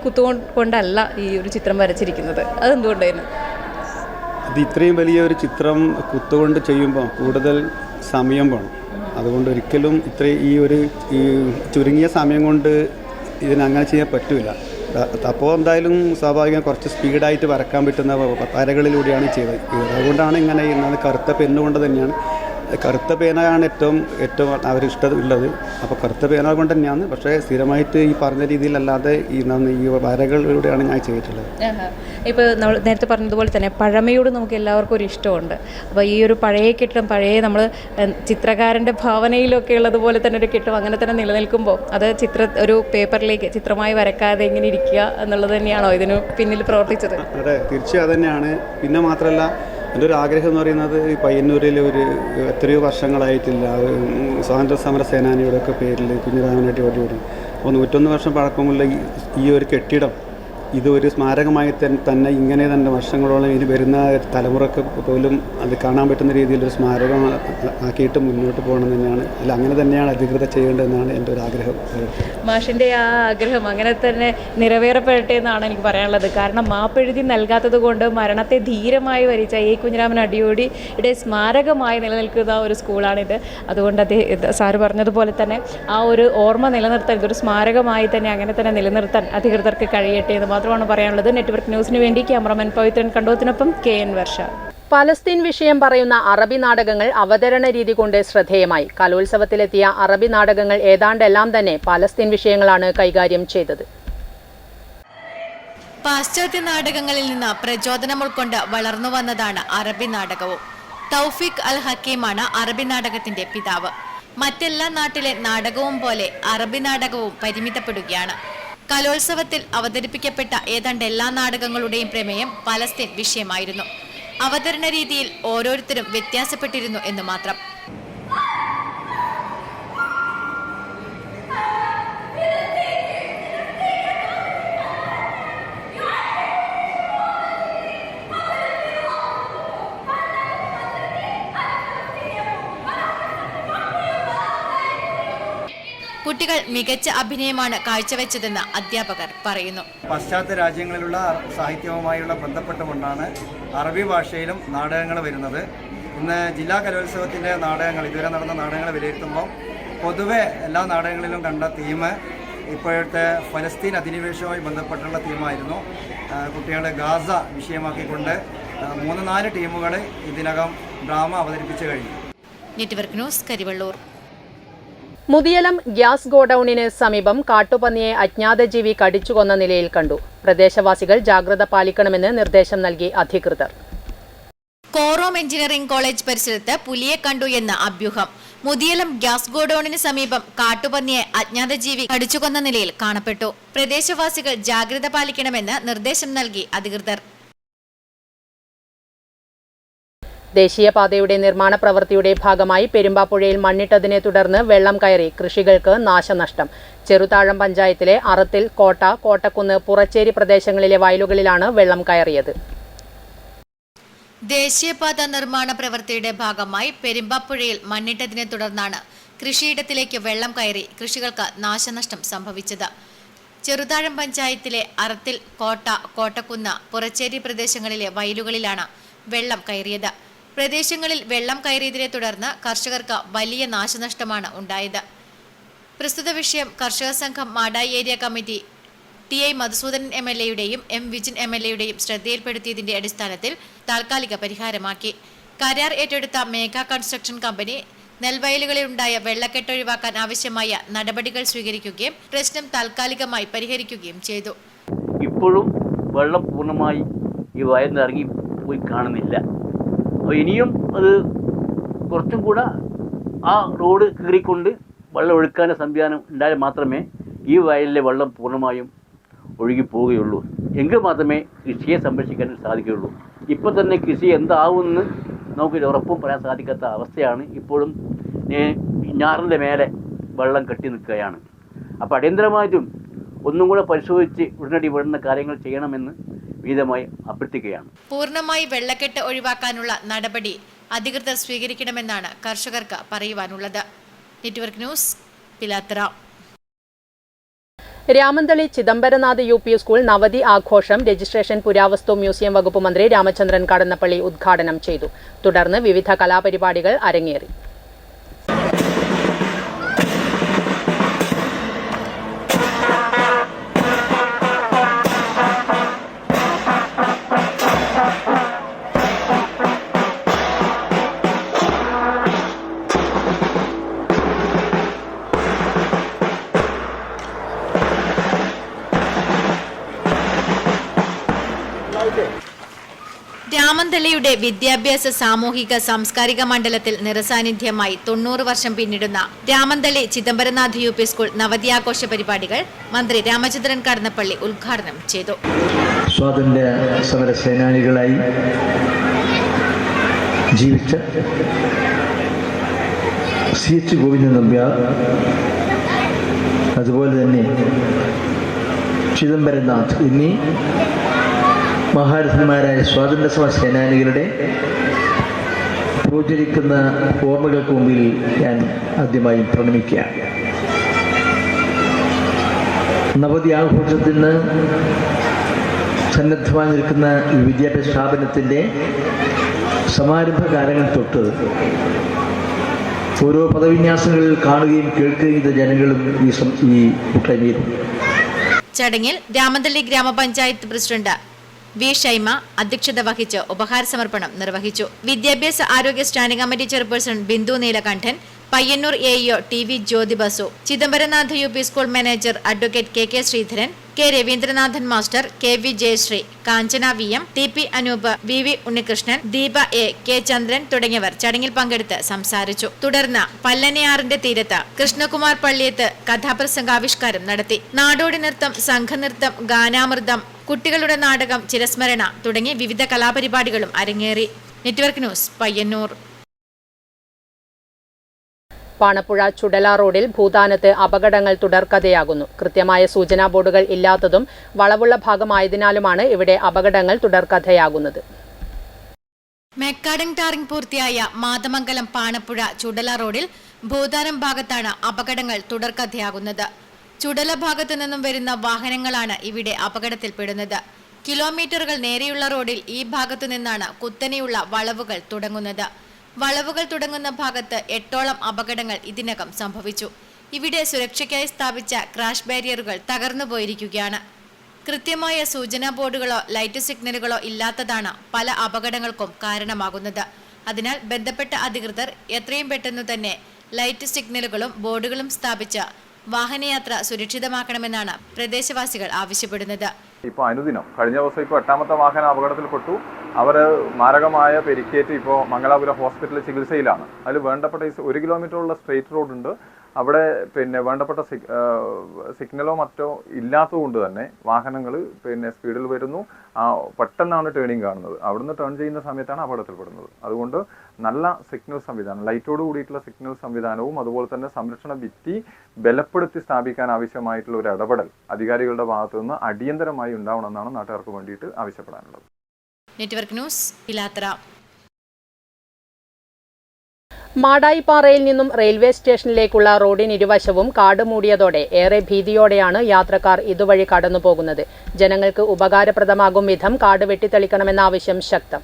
L: കൊണ്ടല്ല ഈ ഒരു ചിത്രം വരച്ചിരിക്കുന്നത്. അതെന്തുകൊണ്ടായിരുന്നു?
M: ഇത് ഇത്രയും വലിയൊരു ചിത്രം കുത്തുകൊണ്ട് ചെയ്യുമ്പോൾ കൂടുതൽ സമയം വേണം. അതുകൊണ്ട് ഒരിക്കലും ഈ ചുരുങ്ങിയ സമയം കൊണ്ട് ഇതിനങ്ങനെ ചെയ്യാൻ പറ്റില്ല. അപ്പോൾ എന്തായാലും സ്വാഭാവികം കുറച്ച് സ്പീഡായിട്ട് വരക്കാൻ പറ്റുന്ന വരകളിലൂടെയാണ് ചെയ്തത്. അതുകൊണ്ടാണ് ഇങ്ങനെ കറുത്ത പെന്നുകൊണ്ട് തന്നെയാണ് കറുത്ത പേനയാണ് ഏറ്റവും അവരിഷ്ടമുള്ളത്. അപ്പോൾ കറുത്ത പേന കൊണ്ട് തന്നെയാണ്. പക്ഷേ സ്ഥിരമായിട്ട് ഈ പറഞ്ഞ രീതിയിലല്ലാതെ ഈ വരകളിലൂടെയാണ് ഞാൻ ചെയ്തിട്ടുള്ളത്.
L: ഇപ്പോൾ നമ്മൾ നേരത്തെ പറഞ്ഞതുപോലെ തന്നെ പഴമയോട് നമുക്ക് എല്ലാവർക്കും ഒരു ഇഷ്ടമുണ്ട്. അപ്പോൾ ഈ ഒരു പഴയ കെട്ടിടം, പഴയ നമ്മൾ ചിത്രകാരൻ്റെ ഭാവനയിലൊക്കെ ഉള്ളതുപോലെ തന്നെ ഒരു കെട്ടിടം അങ്ങനെ തന്നെ നിലനിൽക്കുമ്പോൾ അത് ഒരു പേപ്പറിലേക്ക് ചിത്രമായി വരക്കാതെ എങ്ങനെ ഇരിക്കുക എന്നുള്ളത് തന്നെയാണോ ഇതിന് പിന്നിൽ പ്രവർത്തിച്ചത്?
M: അതെ, തീർച്ചയായും അത് തന്നെയാണ്. പിന്നെ മാത്രമല്ല, എൻ്റെ ഒരു ആഗ്രഹം എന്ന് പറയുന്നത് ഈ പയ്യന്നൂരിൽ എത്രയോ വർഷങ്ങളായിട്ടില്ല സ്വാതന്ത്ര്യ സമര സേനാനിയുടെയൊക്കെ പേരിൽ കുഞ്ഞിരാമൻ അടിയോടി 101 വർഷം പഴക്കമുള്ള ഈ ഒരു കെട്ടിടം ഇതൊരു സ്മാരകമായി തന്നെ ഇങ്ങനെ തന്നെ വർഷങ്ങളോളം ഇനി വരുന്ന തലമുറക്ക് പോലും അത് കാണാൻ പറ്റുന്ന രീതിയിലൊരു സ്മാരകം ആക്കിയിട്ട് മുന്നോട്ട് പോകണം തന്നെയാണ്. അങ്ങനെ തന്നെയാണ് അധികൃതർ ചെയ്യേണ്ടതെന്നാണ് എൻ്റെ ഒരു ആഗ്രഹം.
L: മാഷിൻ്റെ ആ ആഗ്രഹം അങ്ങനെ തന്നെ നിറവേറപ്പെടട്ടെ എന്നാണ് എനിക്ക് പറയാനുള്ളത്. കാരണം മാപ്പെഴുതി നൽകാത്തത് കൊണ്ട് മരണത്തെ ധീരമായി വരിച്ച എ കുഞ്ഞിരാമൻ അടിയോടിയുടെ സ്മാരകമായി നിലനിൽക്കുന്ന ഒരു സ്കൂളാണിത്. അതുകൊണ്ട് സാറ് പറഞ്ഞതുപോലെ തന്നെ ആ ഒരു ഓർമ്മ നിലനിർത്താൻ, ഇതൊരു സ്മാരകമായി തന്നെ അങ്ങനെ തന്നെ നിലനിർത്താൻ അധികൃതർക്ക് കഴിയട്ടെ എന്ന് മാത്രമാണ് പറയാനുള്ളത്. നെറ്റ്വർക്ക് ന്യൂസിന് വേണ്ടി ക്യാമറമാൻ പവിത്രൻ കണ്ടോത്തിനൊപ്പം KN വർഷ.
F: പലസ്തീൻ വിഷയം പറയുന്ന അറബി നാടകങ്ങൾ അവതരണ രീതി കൊണ്ട് ശ്രദ്ധേയമായി. കലോത്സവത്തിലെത്തിയ അറബി നാടകങ്ങൾ ഏതാണ്ടെല്ലാം തന്നെ പലസ്തീൻ വിഷയങ്ങളാണ് കൈകാര്യം ചെയ്തത്.
H: പാശ്ചാത്യ നാടകങ്ങളിൽ നിന്ന് പ്രചോദനം ഉൾക്കൊണ്ട് വളർന്നു വന്നതാണ് അറബി നാടകവും. തൗഫീഖ് അൽ ഹക്കീമാണ് അറബി നാടകത്തിന്റെ പിതാവ്. മറ്റെല്ലാ നാട്ടിലെ നാടകവും പോലെ അറബി നാടകവും പരിമിതപ്പെടുകയാണ്. കലോത്സവത്തിൽ അവതരിപ്പിക്കപ്പെട്ട ഏതാണ്ട് എല്ലാ നാടകങ്ങളുടെയും പ്രമേയം പലസ്തീൻ വിഷയമായിരുന്നു. അവതരണ രീതിയിൽ ഓരോരുത്തരും വ്യത്യാസപ്പെട്ടിരുന്നു എന്ന് മാത്രം. കുട്ടികൾ മികച്ച അഭിനയമാണ് കാഴ്ചവെച്ചതെന്ന് അധ്യാപകർ പറയുന്നു.
N: പാശ്ചാത്യ രാജ്യങ്ങളിലുള്ള സാഹിത്യവുമായുള്ള ബന്ധപ്പെട്ടുകൊണ്ടാണ് അറബി ഭാഷയിലും നാടകങ്ങൾ വരുന്നത്. ഇന്ന് ജില്ലാ കലോത്സവത്തിൻ്റെ നാടകങ്ങൾ, ഇതുവരെ നടന്ന നാടകങ്ങൾ വിലയിരുത്തുമ്പോൾ പൊതുവെ എല്ലാ നാടകങ്ങളിലും കണ്ട തീം ഇപ്പോഴത്തെ ഫലസ്തീൻ അധിനിവേശവുമായി ബന്ധപ്പെട്ടുള്ള തീമായിരുന്നു. കുട്ടികളെ ഗാസ വിഷയമാക്കിക്കൊണ്ട് 3-4 ടീമുകൾ ഇതിനകം ഡ്രാമ അവതരിപ്പിച്ചു കഴിഞ്ഞു.
H: Network news, Karivellur.
F: Muthiyalam gas ഗോഡൌണിന് സമീപം കാട്ടുപന്നിയെ അജ്ഞാതജീവി കടിച്ചുകൊന്ന നിലയിൽ കണ്ടു. പ്രദേശവാസികൾ ജാഗ്രത പാലിക്കണമെന്ന് നിർദ്ദേശം നൽകി അധികൃതർ.
H: കോറോം എഞ്ചിനീയറിംഗ് കോളേജ് പരിസരത്ത് പുലിയെ കണ്ടു എന്ന അഭ്യൂഹം. മുതിയലം ഗ്യാസ് ഗോഡൌണിന് സമീപം കാട്ടുപന്നിയെ അജ്ഞാതജീവി കടിച്ചുകൊന്ന നിലയിൽ കാണപ്പെട്ടു. പ്രദേശവാസികൾ ജാഗ്രത പാലിക്കണമെന്ന് നിർദ്ദേശം നൽകി അധികൃതർ.
F: ദേശീയപാതയുടെ നിർമ്മാണ പ്രവൃത്തിയുടെ ഭാഗമായി പെരുമ്പാപ്പുഴയിൽ മണ്ണിട്ടതിനെ തുടർന്ന് വെള്ളം കയറി കൃഷികൾക്ക് നാശനഷ്ടം. ചെറുതാഴം പഞ്ചായത്തിലെ അറത്തിൽ, കോട്ട, കോട്ടക്കുന്ന്, പുറച്ചേരി പ്രദേശങ്ങളിലെ വയലുകളിലാണ് വെള്ളം കയറിയത്.
H: ദേശീയപാത നിർമ്മാണ പ്രവൃത്തിയുടെ ഭാഗമായി പെരുമ്പാപ്പുഴയിൽ മണ്ണിട്ടതിനെ തുടർന്നാണ് കൃഷിയിടത്തിലേക്ക് വെള്ളം കയറി കൃഷികൾക്ക് നാശനഷ്ടം സംഭവിച്ചത്. ചെറുതാഴം പഞ്ചായത്തിലെ അറത്തിൽ, കോട്ട, കോട്ടക്കുന്ന്, പുറച്ചേരി പ്രദേശങ്ങളിലെ വയലുകളിലാണ് വെള്ളം കയറിയത്. പ്രദേശങ്ങളിൽ വെള്ളം കയറിയതിനെ തുടർന്ന് കർഷകർക്ക് വലിയ നാശനഷ്ടമാണ് ഉണ്ടായത്. പ്രസ്തുത വിഷയം കർഷക സംഘം Madayi area committee TI Madhusoodanan MLAയുടെയും M വിജിൻ MLAയുടെയും ശ്രദ്ധയിൽപ്പെടുത്തിയതിന്റെ അടിസ്ഥാനത്തിൽ താൽക്കാലിക പരിഹാരമാക്കി. കരാർ ഏറ്റെടുത്ത മേഘ കൺസ്ട്രക്ഷൻ കമ്പനി നെൽവയലുകളിലുണ്ടായ വെള്ളക്കെട്ട് ഒഴിവാക്കാൻ ആവശ്യമായ നടപടികൾ സ്വീകരിക്കുകയും പ്രശ്നം താൽക്കാലികമായി പരിഹരിക്കുകയും ചെയ്തു.
O: ഇപ്പോഴും വെള്ളം പൂർണ്ണമായി ഈ വയലിൽ നിന്ന് ഇറങ്ങി പോയി കാണുന്നില്ല. അപ്പോൾ ഇനിയും അത് കുറച്ചും കൂടെ ആ റോഡ് കീറിക്കൊണ്ട് വെള്ളം ഒഴുക്കാനുള്ള സംവിധാനം ഉണ്ടായാൽ മാത്രമേ ഈ വയലിലെ വെള്ളം പൂർണ്ണമായും ഒഴുകി പോവുകയുള്ളൂ. എങ്കിൽ മാത്രമേ കൃഷിയെ സംരക്ഷിക്കാൻ സാധിക്കുകയുള്ളൂ. ഇപ്പോൾ തന്നെ കൃഷി എന്താവുമെന്ന് നമുക്ക് ഉറപ്പും പറയാൻ സാധിക്കാത്ത അവസ്ഥയാണ്. ഇപ്പോഴും ഞാറിൻ്റെ മേലെ വെള്ളം കെട്ടി നിൽക്കുകയാണ്. അപ്പോൾ അടിയന്തരമായിട്ടും ഒന്നും കൂടെ പരിശോധിച്ച് ഉടനടി വേണ്ടുന്ന കാര്യങ്ങൾ ചെയ്യണമെന്ന് വിധമായി അഭ്യർത്ഥിക്കുകയാണ്.
H: പൂർണ്ണമായി വെള്ളക്കെട്ട് ഒഴിവാക്കാനുള്ള നടപടി അധികൃതർ സ്വീകരിക്കണമെന്നാണ് കർഷകർക്ക് പറയുവാനുള്ളത്. Network news, Pilathara.
F: Ramanthali Chidambaranath UP school നവതി ആഘോഷം രജിസ്ട്രേഷൻ പുരാവസ്തു മ്യൂസിയം വകുപ്പ് മന്ത്രി രാമചന്ദ്രൻ കടന്നപ്പള്ളി ഉദ്ഘാടനം ചെയ്തു. തുടർന്ന് വിവിധ കലാപരിപാടികൾ അരങ്ങേറി.
H: രാമന്തളിയുടെ വിദ്യാഭ്യാസ സാമൂഹിക സാംസ്കാരിക മണ്ഡലത്തിൽ നിറസാന്നിധ്യമായി 90 വർഷം പിന്നിടുന്ന രാമന്തളി ചിദംബരനാഥ് UP സ്കൂൾ നവതിയാഘോഷ പരിപാടികൾ മന്ത്രി രാമചന്ദ്രൻ കടന്നപ്പള്ളി ഉദ്ഘാടനം ചെയ്തു.
I: സ്വാതന്ത്ര്യ സമര സേനാനികളായി ജീവിച്ച CH ഗോവിന്ദൻ നമ്പ്യാർ, അതുപോലെ തന്നെ ചിദംബരനാഥ് എന്നീ മഹാരഥന്മാരായ സ്വാതന്ത്ര്യ സമര സേനാനികളുടെ പ്രോജ്വലിക്കുന്ന ഓർമ്മകൾക്ക് മുമ്പിൽ ഞാൻ ആദ്യമായി പ്രണമിക്കുകയാണ്. നവതി ആഘോഷത്തിന് സന്നദ്ധമായി നിൽക്കുന്ന ഈ വിദ്യാഭ്യാസ സ്ഥാപനത്തിൻ്റെ സമാരംഭകാലങ്ങൾ തൊട്ട് ഓരോ പദവിന്യാസങ്ങളിൽ കാണുകയും കേൾക്കുകയും ചെയ്ത ജനങ്ങളും ഈ കൂട്ടായ്മയിലുണ്ട്.
H: ചടങ്ങിൽ രാമന്തളി ഗ്രാമപഞ്ചായത്ത് പ്രസിഡന്റ് വി ഷൈമ അധ്യക്ഷത വഹിച്ച് ഉപഹാര സമർപ്പണം നിർവഹിച്ചു. വിദ്യാഭ്യാസ ആരോഗ്യ standing committee chairperson Bindu Neelakandan, Payyanur AEO TV Jyothi Basu, Chidambaranath UP school manager advocate KK Sreedharan, K Raveendranathan master, KV Jayasree, Kanchana VM, TP Anoop, VV Unnikrishnan, Deepa A, K Chandran തുടങ്ങിയവർ ചടങ്ങിൽ പങ്കെടുത്ത് സംസാരിച്ചു. തുടർന്ന് പല്ലനയാറിന്റെ തീരത്ത് കൃഷ്ണകുമാർ പള്ളിയത്ത് കഥാപ്രസംഗാവിഷ്കാരം നടത്തി. നാടോടി നൃത്തം, സംഘനൃത്തം, ഗാനാമൃതം, കുട്ടികളുടെ നാടകം, ചിരസ്മരണ തുടങ്ങി വിവിധ കലാപരിപാടികളും അരങ്ങേറി. Network news, Payyanur.
F: പാണപ്പുഴ ചുടല റോഡിൽ ഭൂതാനത്ത് അപകടങ്ങൾ തുടർക്കഥയാകുന്നു. കൃത്യമായ സൂചനാ ബോർഡുകൾ ഇല്ലാത്തതും വളവുള്ള ഭാഗമായതിനാലുമാണ് ഇവിടെ അപകടങ്ങൾ തുടർക്കഥയാകുന്നത്.
H: മെക്കാഡൻ ടാറിംഗ് പൂർത്തിയായ മാതമംഗലം പാണപ്പുഴ ചുടല റോഡിൽ ഭൂതാനം ഭാഗത്താണ് അപകടങ്ങൾ തുടർക്കഥയാകുന്നത്. ചുടല ഭാഗത്തു നിന്നും വരുന്ന വാഹനങ്ങളാണ് ഇവിടെ അപകടത്തിൽപ്പെടുന്നത്. കിലോമീറ്ററുകൾ നേരെയുള്ള റോഡിൽ ഈ ഭാഗത്തു നിന്നാണ് കുത്തനെയുള്ള വളവുകൾ തുടങ്ങുന്നത്. വളവുകൾ തുടങ്ങുന്ന ഭാഗത്ത് 8ഓളം അപകടങ്ങൾ ഇതിനകം സംഭവിച്ചു. ഇവിടെ സുരക്ഷയ്ക്കായി സ്ഥാപിച്ച ക്രാഷ് ബാരിയറുകൾ തകർന്നു പോയിരിക്കുകയാണ്. കൃത്യമായ സൂചനാ ബോർഡുകളോ ലൈറ്റ് സിഗ്നലുകളോ ഇല്ലാത്തതാണ് പല അപകടങ്ങൾക്കും കാരണമാകുന്നത്. അതിനാൽ ബന്ധപ്പെട്ട അധികൃതർ എത്രയും പെട്ടെന്ന് തന്നെ ലൈറ്റ് സിഗ്നലുകളും ബോർഡുകളും സ്ഥാപിച്ച് വാഹനയാത്ര സുരക്ഷിതമാക്കണമെന്നാണ് പ്രദേശവാസികൾ ആവശ്യപ്പെടുന്നത്.
P: ഇപ്പോൾ അനുദിനം കഴിഞ്ഞ ദിവസം ഇപ്പോൾ 8ാമത്തെ വാഹനം അപകടത്തിൽപ്പെട്ടു. അവർ മാരകമായ പരിക്കേറ്റ് ഇപ്പോൾ മംഗലാപുരം ഹോസ്പിറ്റലിൽ ചികിത്സയിലാണ്. അതിൽ വേണ്ടപ്പെട്ട 1 കിലോമീറ്ററുള്ള സ്ട്രെയിറ്റ് റോഡ് ഉണ്ട്. അവിടെ വേണ്ടപ്പെട്ട സിഗ്നലോ മറ്റോ ഇല്ലാത്തതുകൊണ്ട് തന്നെ വാഹനങ്ങൾ സ്പീഡിൽ വരുന്നു. പെട്ടെന്നാണ് ടേണിങ് കാണുന്നത്. അവിടുന്ന് ടേൺ ചെയ്യുന്ന സമയത്താണ് അപകടത്തിൽപ്പെടുന്നത്. അതുകൊണ്ട് നല്ല സിഗ്നൽ സംവിധാനം, ലൈറ്റോട് കൂടിയിട്ടുള്ള സിഗ്നൽ സംവിധാനവും അതുപോലെ തന്നെ സംരക്ഷണ ഭിത്തി ബലപ്പെടുത്തി സ്ഥാപിക്കാൻ ആവശ്യമായിട്ടുള്ള ഒരു ഇടപെടൽ അധികാരികളുടെ ഭാഗത്തു നിന്ന് അടിയന്തരമായി ഉണ്ടാവണമെന്നാണ് നാട്ടുകാർക്ക് വേണ്ടിയിട്ട് ആവശ്യപ്പെടാനുള്ളത്.
H: Network news, Pilathara.
F: മാടായിപ്പാറയിൽ നിന്നും റെയിൽവേ സ്റ്റേഷനിലേക്കുള്ള റോഡിനിരുവശവും കാട് മൂടിയതോടെ ഏറെ ഭീതിയോടെയാണ് യാത്രക്കാർ ഇതുവഴി കടന്നുപോകുന്നത്. ജനങ്ങൾക്ക് ഉപകാരപ്രദമാകും വിധം കാട് വെട്ടിത്തെളിക്കണമെന്ന ആവശ്യം ശക്തം.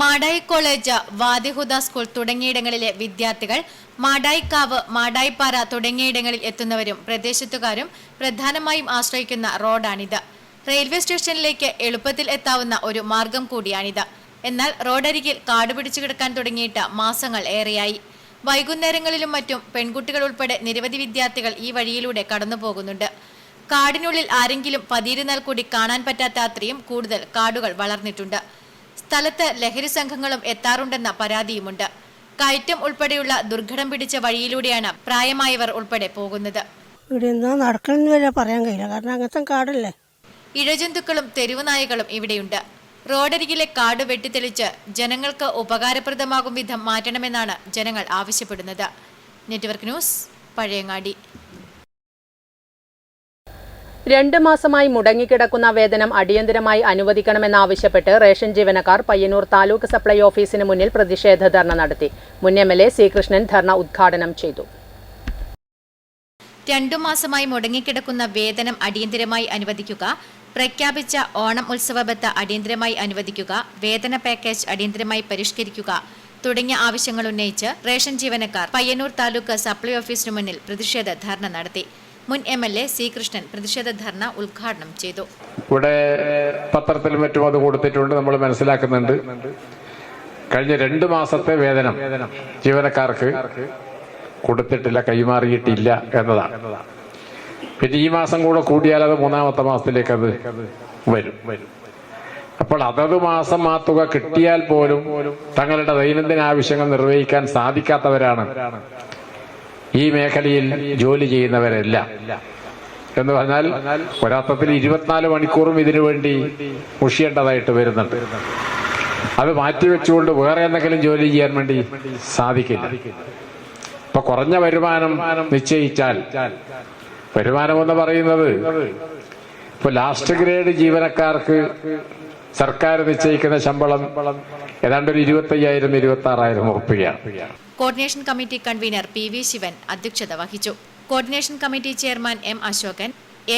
H: മാടായി കോളേജ്, വാദിഹുദ സ്കൂൾ തുടങ്ങിയിടങ്ങളിലെ വിദ്യാർത്ഥികൾ, മാടായിക്കാവ്, മാടായിപ്പാറ തുടങ്ങിയിടങ്ങളിൽ എത്തുന്നവരും പ്രദേശത്തുകാരും പ്രധാനമായും ആശ്രയിക്കുന്ന റോഡാണിത്. റെയിൽവേ സ്റ്റേഷനിലേക്ക് എളുപ്പത്തിൽ എത്താവുന്ന ഒരു മാർഗം കൂടിയാണിത്. എന്നാൽ റോഡരികിൽ കാട് പിടിച്ചു കിടക്കാൻ തുടങ്ങിയിട്ട് മാസങ്ങൾ ഏറെയായി. വൈകുന്നേരങ്ങളിലും മറ്റും പെൺകുട്ടികൾ ഉൾപ്പെടെ നിരവധി വിദ്യാർത്ഥികൾ ഈ വഴിയിലൂടെ കടന്നുപോകുന്നുണ്ട്. കാടിനുള്ളിൽ ആരെങ്കിലും പതിയിരുന്നാൽ കൂടി കാണാൻ പറ്റാത്ത അത്രയും കൂടുതൽ കാടുകൾ വളർന്നിട്ടുണ്ട്. സ്ഥലത്ത് ലഹരി സംഘങ്ങളും എത്താറുണ്ടെന്ന പരാതിയുമുണ്ട്. കയറ്റം ഉൾപ്പെടെയുള്ള ദുർഘടം പിടിച്ച വഴിയിലൂടെയാണ് പ്രായമായവർ ഉൾപ്പെടെ പോകുന്നത്.
K: പറയാൻ കഴിയില്ല, കാരണം അങ്ങനത്തെ കാടല്ലേ.
H: ഇഴജന്തുക്കളും തെരുവുനായകളും ഇവിടെയുണ്ട്. റോഡരികിലെ കാട് വെട്ടിത്തെളിച്ച് ജനങ്ങൾക്ക് ഉപകാരപ്രദമാകും വിധം മാറ്റണമെന്നാണ് ജനങ്ങൾ ആവശ്യപ്പെടുന്നത്. Network news, Pazhayangadi.
F: 2 മാസമായി മുടങ്ങിക്കിടക്കുന്ന വേതനം അടിയന്തരമായി അനുവദിക്കണമെന്നാവശ്യപ്പെട്ട് റേഷൻ ജീവനക്കാർ പയ്യന്നൂർ താലൂക്ക് സപ്ലൈ ഓഫീസിന് മുന്നിൽ പ്രതിഷേധ ധർണ നടത്തി. മുൻ MLA C കൃഷ്ണൻ ധർണ ഉദ്ഘാടനം ചെയ്തു.
H: 2 മാസമായി മുടങ്ങിക്കിടക്കുന്ന വേതനം അടിയന്തരമായി അനുവദിക്കുക, പ്രഖ്യാപിച്ച ഓണം ഉത്സവ ബത്ത അടിയന്തരമായി അനുവദിക്കുക, വേതന പാക്കേജ് അടിയന്തരമായി പരിഷ്കരിക്കുക തുടങ്ങിയ ആവശ്യങ്ങൾ ഉന്നയിച്ച് റേഷൻ ജീവനക്കാർ പയ്യന്നൂർ താലൂക്ക് സപ്ലൈ ഓഫീസിന് മുന്നിൽ പ്രതിഷേധ ധർണ നടത്തി. മുൻ MLA C കൃഷ്ണൻ പ്രതിഷേധ ധർണ ഉദ്ഘാടനം ചെയ്തു.
Q: ഇവിടെ പത്രത്തിലും മറ്റും അത് കൊടുത്തിട്ടുണ്ട്, നമ്മൾ മനസ്സിലാക്കുന്നുണ്ട്. കഴിഞ്ഞ 2 മാസത്തെ വേതനം ജീവനക്കാർക്ക് കൊടുത്തിട്ടില്ല, കൈമാറിയിട്ടില്ല എന്നതാണ്. പിന്നെ ഈ മാസം കൂടെ കൂടിയാൽ അത് 3ാമത്തെ മാസത്തിലേക്ക് അത് വരും. അപ്പോൾ അതത് മാസം ആ തുക കിട്ടിയാൽ പോലും തങ്ങളുടെ ദൈനംദിന ആവശ്യങ്ങൾ നിർവഹിക്കാൻ സാധിക്കാത്തവരാണ് ഈ മേഖലയിൽ ജോലി ചെയ്യുന്നവരെല്ലാം. എന്ന് പറഞ്ഞാൽ ഒരർത്ഥത്തിൽ 24 മണിക്കൂറും ഇതിനു വേണ്ടി മുഷിയേണ്ടതായിട്ട് വരുന്നുണ്ട്. അത് മാറ്റിവെച്ചുകൊണ്ട് വേറെ എന്തെങ്കിലും ജോലി ചെയ്യാൻ വേണ്ടി സാധിക്കില്ല. ഇപ്പൊ കുറഞ്ഞ വരുമാനം നിശ്ചയിച്ചാൽ, വരുമാനം എന്ന് പറയുന്നത് ഇപ്പൊ ലാസ്റ്റ് ഗ്രേഡ് ജീവനക്കാർക്ക് സർക്കാർ നിശ്ചയിക്കുന്ന ശമ്പളം ഏതാണ്ട് ഒരു 25,000-26,000 ഉറുപ്പികയാണ്.
H: Coordination committee convener PV Sivan അധ്യക്ഷത വഹിച്ചു. Coordination committee chairman M Ashokan,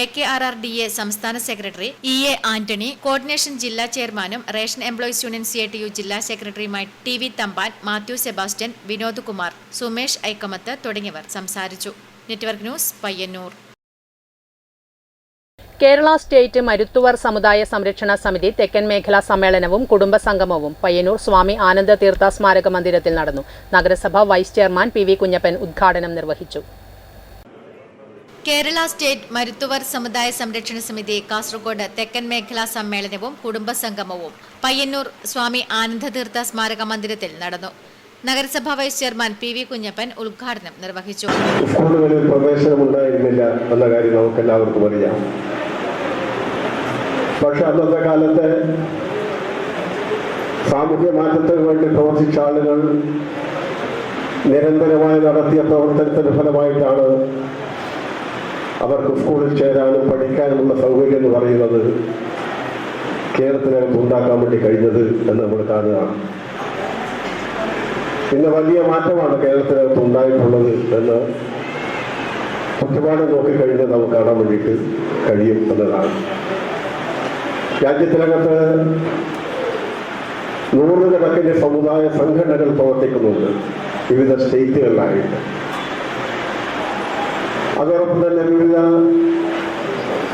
H: AKRRDA സംസ്ഥാന സെക്രട്ടറി EA ആന്റണി, കോർഡിനേഷൻ ജില്ലാ ചെയർമാനും റേഷൻ എംപ്ലോയീസ് യൂണിയൻ CITU ജില്ലാ സെക്രട്ടറിയുമായി TV തമ്പാൻ, മാത്യു സെബാസ്റ്റ്യൻ, വിനോദ് കുമാർ, സുമേഷ് ഐക്കമത്ത് തുടങ്ങിയവർ സംസാരിച്ചു. Network news, Payyanur.
F: Kerala state മരുത്തുവർ സമുദായ സംരക്ഷണ സമിതി തെക്കൻ മേഖലാ സമ്മേളനവും കുടുംബസംഗമവും പയ്യന്നൂർ സ്വാമി ആനന്ദ തീർത്ഥ സ്മാരക മന്ദിരത്തിൽ നടന്നു. നഗരസഭ വൈസ് ചെയർമാൻ PV കുഞ്ഞപ്പൻ ഉദ്ഘാടനം നിർവഹിച്ചു.
H: കേരള സ്റ്റേറ്റ് മരുത്തുവർ സമുദായ സംരക്ഷണ സമിതി കാസർഗോഡ് തെക്കൻ മേഖലാ സമ്മേളനവും കുടുംബസംഗമവും പയ്യന്നൂർ സ്വാമി ആനന്ദതീർത്ഥ സ്മാരക മന്ദിരത്തിൽ നടന്നു. നഗരസഭ വൈസ് ചെയർമാൻ PV കുഞ്ഞപ്പൻ ഉദ്ഘാടനം നിർവഹിച്ചു.
C: സ്കൂളുകളിൽ പ്രവേശനമുണ്ടായിരുന്നില്ല എന്ന കാര്യം നമുക്കെല്ലാവർക്കും അറിയാം. പക്ഷെ അന്നത്തെ കാലത്ത് സാമൂഹ്യ മാറ്റത്തിന് വേണ്ടി പ്രവർത്തിച്ച ആളുകൾ നിരന്തരമായി നടത്തിയ പ്രവർത്തനത്തിന്റെ ഫലമായിട്ടാണ് അവർക്ക് സ്കൂളിൽ ചേരാനും പഠിക്കാനുമുള്ള സൗകര്യം എന്ന് പറയുന്നത് കേരളത്തിനകത്ത് ഉണ്ടാക്കാൻ വേണ്ടി കഴിഞ്ഞത് എന്ന് നമ്മൾ കാണുകയാണ്. പിന്നെ വലിയ മാറ്റമാണ് കേരളത്തിനകത്ത് ഉണ്ടായിട്ടുള്ളത് എന്ന് ചുറ്റുപാട് നോക്കിക്കഴിഞ്ഞാൽ നമുക്ക് കാണാൻ വേണ്ടിയിട്ട് കഴിയും എന്നതാണ്. രാജ്യത്തിനകത്ത് നൂറുകണക്കിന് സമുദായ സംഘടനകൾ പ്രവർത്തിക്കുന്നുണ്ട് വിവിധ സ്റ്റേറ്റുകളിലായിട്ട്. അതോടൊപ്പം തന്നെ വിവിധ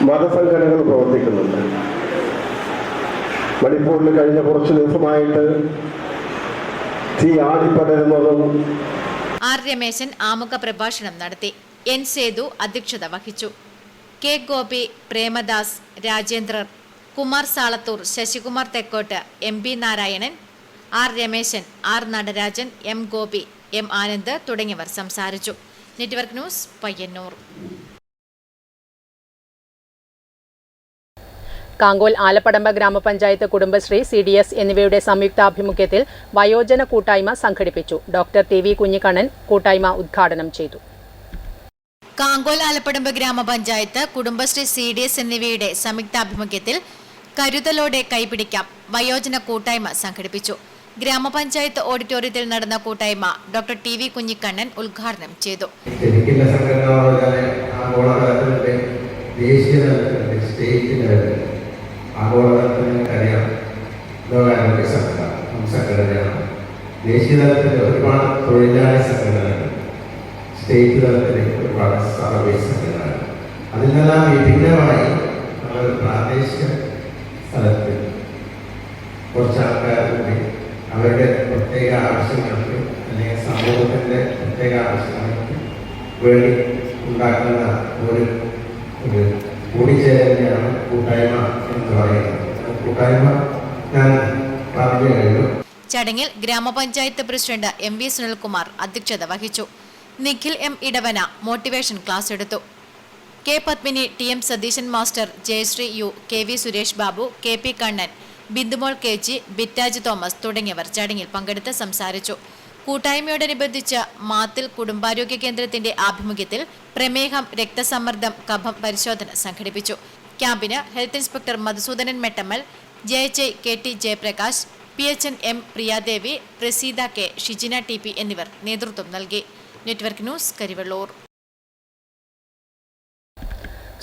C: മതസംഘടനകൾ പ്രവർത്തിക്കുന്നുണ്ട്. മണിപ്പൂരിൽ കഴിഞ്ഞ കുറച്ചു ദിവസമായിട്ട് തീ ആടിപ്പടരുന്നതും.
H: R രമേശൻ ആമുഖ പ്രഭാഷണം നടത്തി. N സേതു അധ്യക്ഷത വഹിച്ചു. K ഗോപി, പ്രേമദാസ്, രാജേന്ദ്രർ, കുമാർ സാളത്തൂർ, ശശികുമാർ തെക്കോട്ട്, MB Narayanan, R Rameshan, R Natarajan, M Gopi, M Anand തുടങ്ങിയവർ സംസാരിച്ചു. Network news, Payyanur.
F: കാങ്കോൽ ആലപ്പടമ്പ ഗ്രാമപഞ്ചായത്ത് കുടുംബശ്രീ CDS എന്നിവയുടെ സംയുക്താഭിമുഖ്യത്തിൽ വയോജന കൂട്ടായ്മ സംഘടിപ്പിച്ചു. ഡോക്ടർ TV കുഞ്ഞിക്കണ്ണൻ കൂട്ടായ്മ ഉദ്ഘാടനം ചെയ്തു.
H: കാങ്കോൽ ആലപ്പടമ്പ് ഗ്രാമപഞ്ചായത്ത് കുടുംബശ്രീ CDS എന്നിവയുടെ സംയുക്താഭിമുഖ്യത്തിൽ കരുതലോടെ കൈപിടിക്കാം വയോജന കൂട്ടായ്മ സംഘടിപ്പിച്ചു. ഗ്രാമപഞ്ചായത്ത് ഓഡിറ്റോറിയത്തിൽ നടന്ന കൂട്ടായ്മ ഡോക്ടർ TV കുഞ്ഞിക്കണ്ണൻ ഉദ്ഘാടനം ചെയ്തു.
R: ആഗോളതലത്തിനറിയാം ലോകാരോഗ്യ സംഘടനയാണ്. ദേശീയ തലത്തിൽ ഒരുപാട് തൊഴിലാളി സംഘടനകൾ, സ്റ്റേറ്റ് തലത്തിൽ ഒരുപാട് സർവീസ് സംഘടനകൾ. അതിൽ നിന്നെല്ലാം വിഭിന്നമായി നമ്മൾ പ്രാദേശിക സ്ഥലത്ത് കുറച്ച് ആൾക്കാരുടെ അവരുടെ പ്രത്യേക ആവശ്യങ്ങൾക്ക് അല്ലെങ്കിൽ സമൂഹത്തിൻ്റെ പ്രത്യേക ആവശ്യങ്ങൾക്ക് വേണ്ടി ഉണ്ടാക്കുന്ന ഒരു കൂടിച്ചേരലിനെയാണ് കൂട്ടായ്മ എന്ന് പറയുന്നത്. കൂട്ടായ്മ ഞാൻ പറഞ്ഞു കഴിഞ്ഞു.
H: ചടങ്ങിൽ ഗ്രാമപഞ്ചായത്ത് പ്രസിഡന്റ് MV സുനിൽകുമാർ അധ്യക്ഷത വഹിച്ചു. Nikhil M Edavana motivation class എടുത്തു. K Padmini, TM Satheesan master, Jayasree U, KV Suresh Babu, KP Kannan, Bindumol KG, Bittaj Thomas തുടങ്ങിയവർ ചടങ്ങിൽ പങ്കെടുത്ത് സംസാരിച്ചു. കൂട്ടായ്മയോടനുബന്ധിച്ച് മാത്തിൽ കുടുംബാരോഗ്യ കേന്ദ്രത്തിന്റെ ആഭിമുഖ്യത്തിൽ പ്രമേഹം, രക്തസമ്മർദ്ദം, കഫം പരിശോധന സംഘടിപ്പിച്ചു. ക്യാമ്പിന് health inspector Madhusoodanan Mettammal, JHI KT Jayaprakash, PHN M Priyadevi, Praseetha K, Shijina TP എന്നിവർ നേതൃത്വം നൽകി. Network news, Karivellur.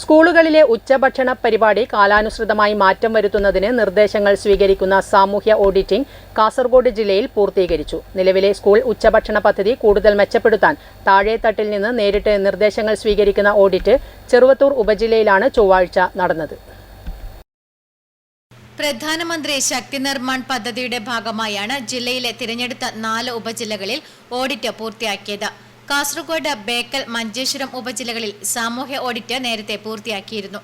F: സ്കൂളുകളിലെ ഉച്ചഭക്ഷണ പരിപാടി കാലാനുസൃതമായി മാറ്റം വരുത്തുന്നതിന് നിർദ്ദേശങ്ങൾ സ്വീകരിക്കുന്ന സാമൂഹ്യ ഓഡിറ്റിംഗ് കാസർഗോഡ് ജില്ലയിൽ പൂർത്തീകരിച്ചു. നിലവിലെ സ്കൂൾ ഉച്ചഭക്ഷണ പദ്ധതി കൂടുതൽ മെച്ചപ്പെടുത്താൻ താഴെത്തട്ടിൽ നിന്ന് നേരിട്ട് നിർദ്ദേശങ്ങൾ സ്വീകരിക്കുന്ന ഓഡിറ്റ് ചെറുവത്തൂർ ഉപജില്ലയിലാണ് ചൊവ്വാഴ്ച നടന്നത്.
H: പ്രധാനമന്ത്രി ശക്തി നിർമ്മാൺ പദ്ധതിയുടെ ഭാഗമായാണ് ജില്ലയിലെ തിരഞ്ഞെടുത്ത 4 ഉപജില്ലകളിൽ ഓഡിറ്റ് പൂർത്തിയാക്കിയത്. കാസർഗോഡ്, ബേക്കൽ, മഞ്ചേശ്വരം ഉപജില്ലകളിൽ സാമൂഹ്യ ഓഡിറ്റ് നേരത്തെ പൂർത്തിയാക്കിയിരുന്നു.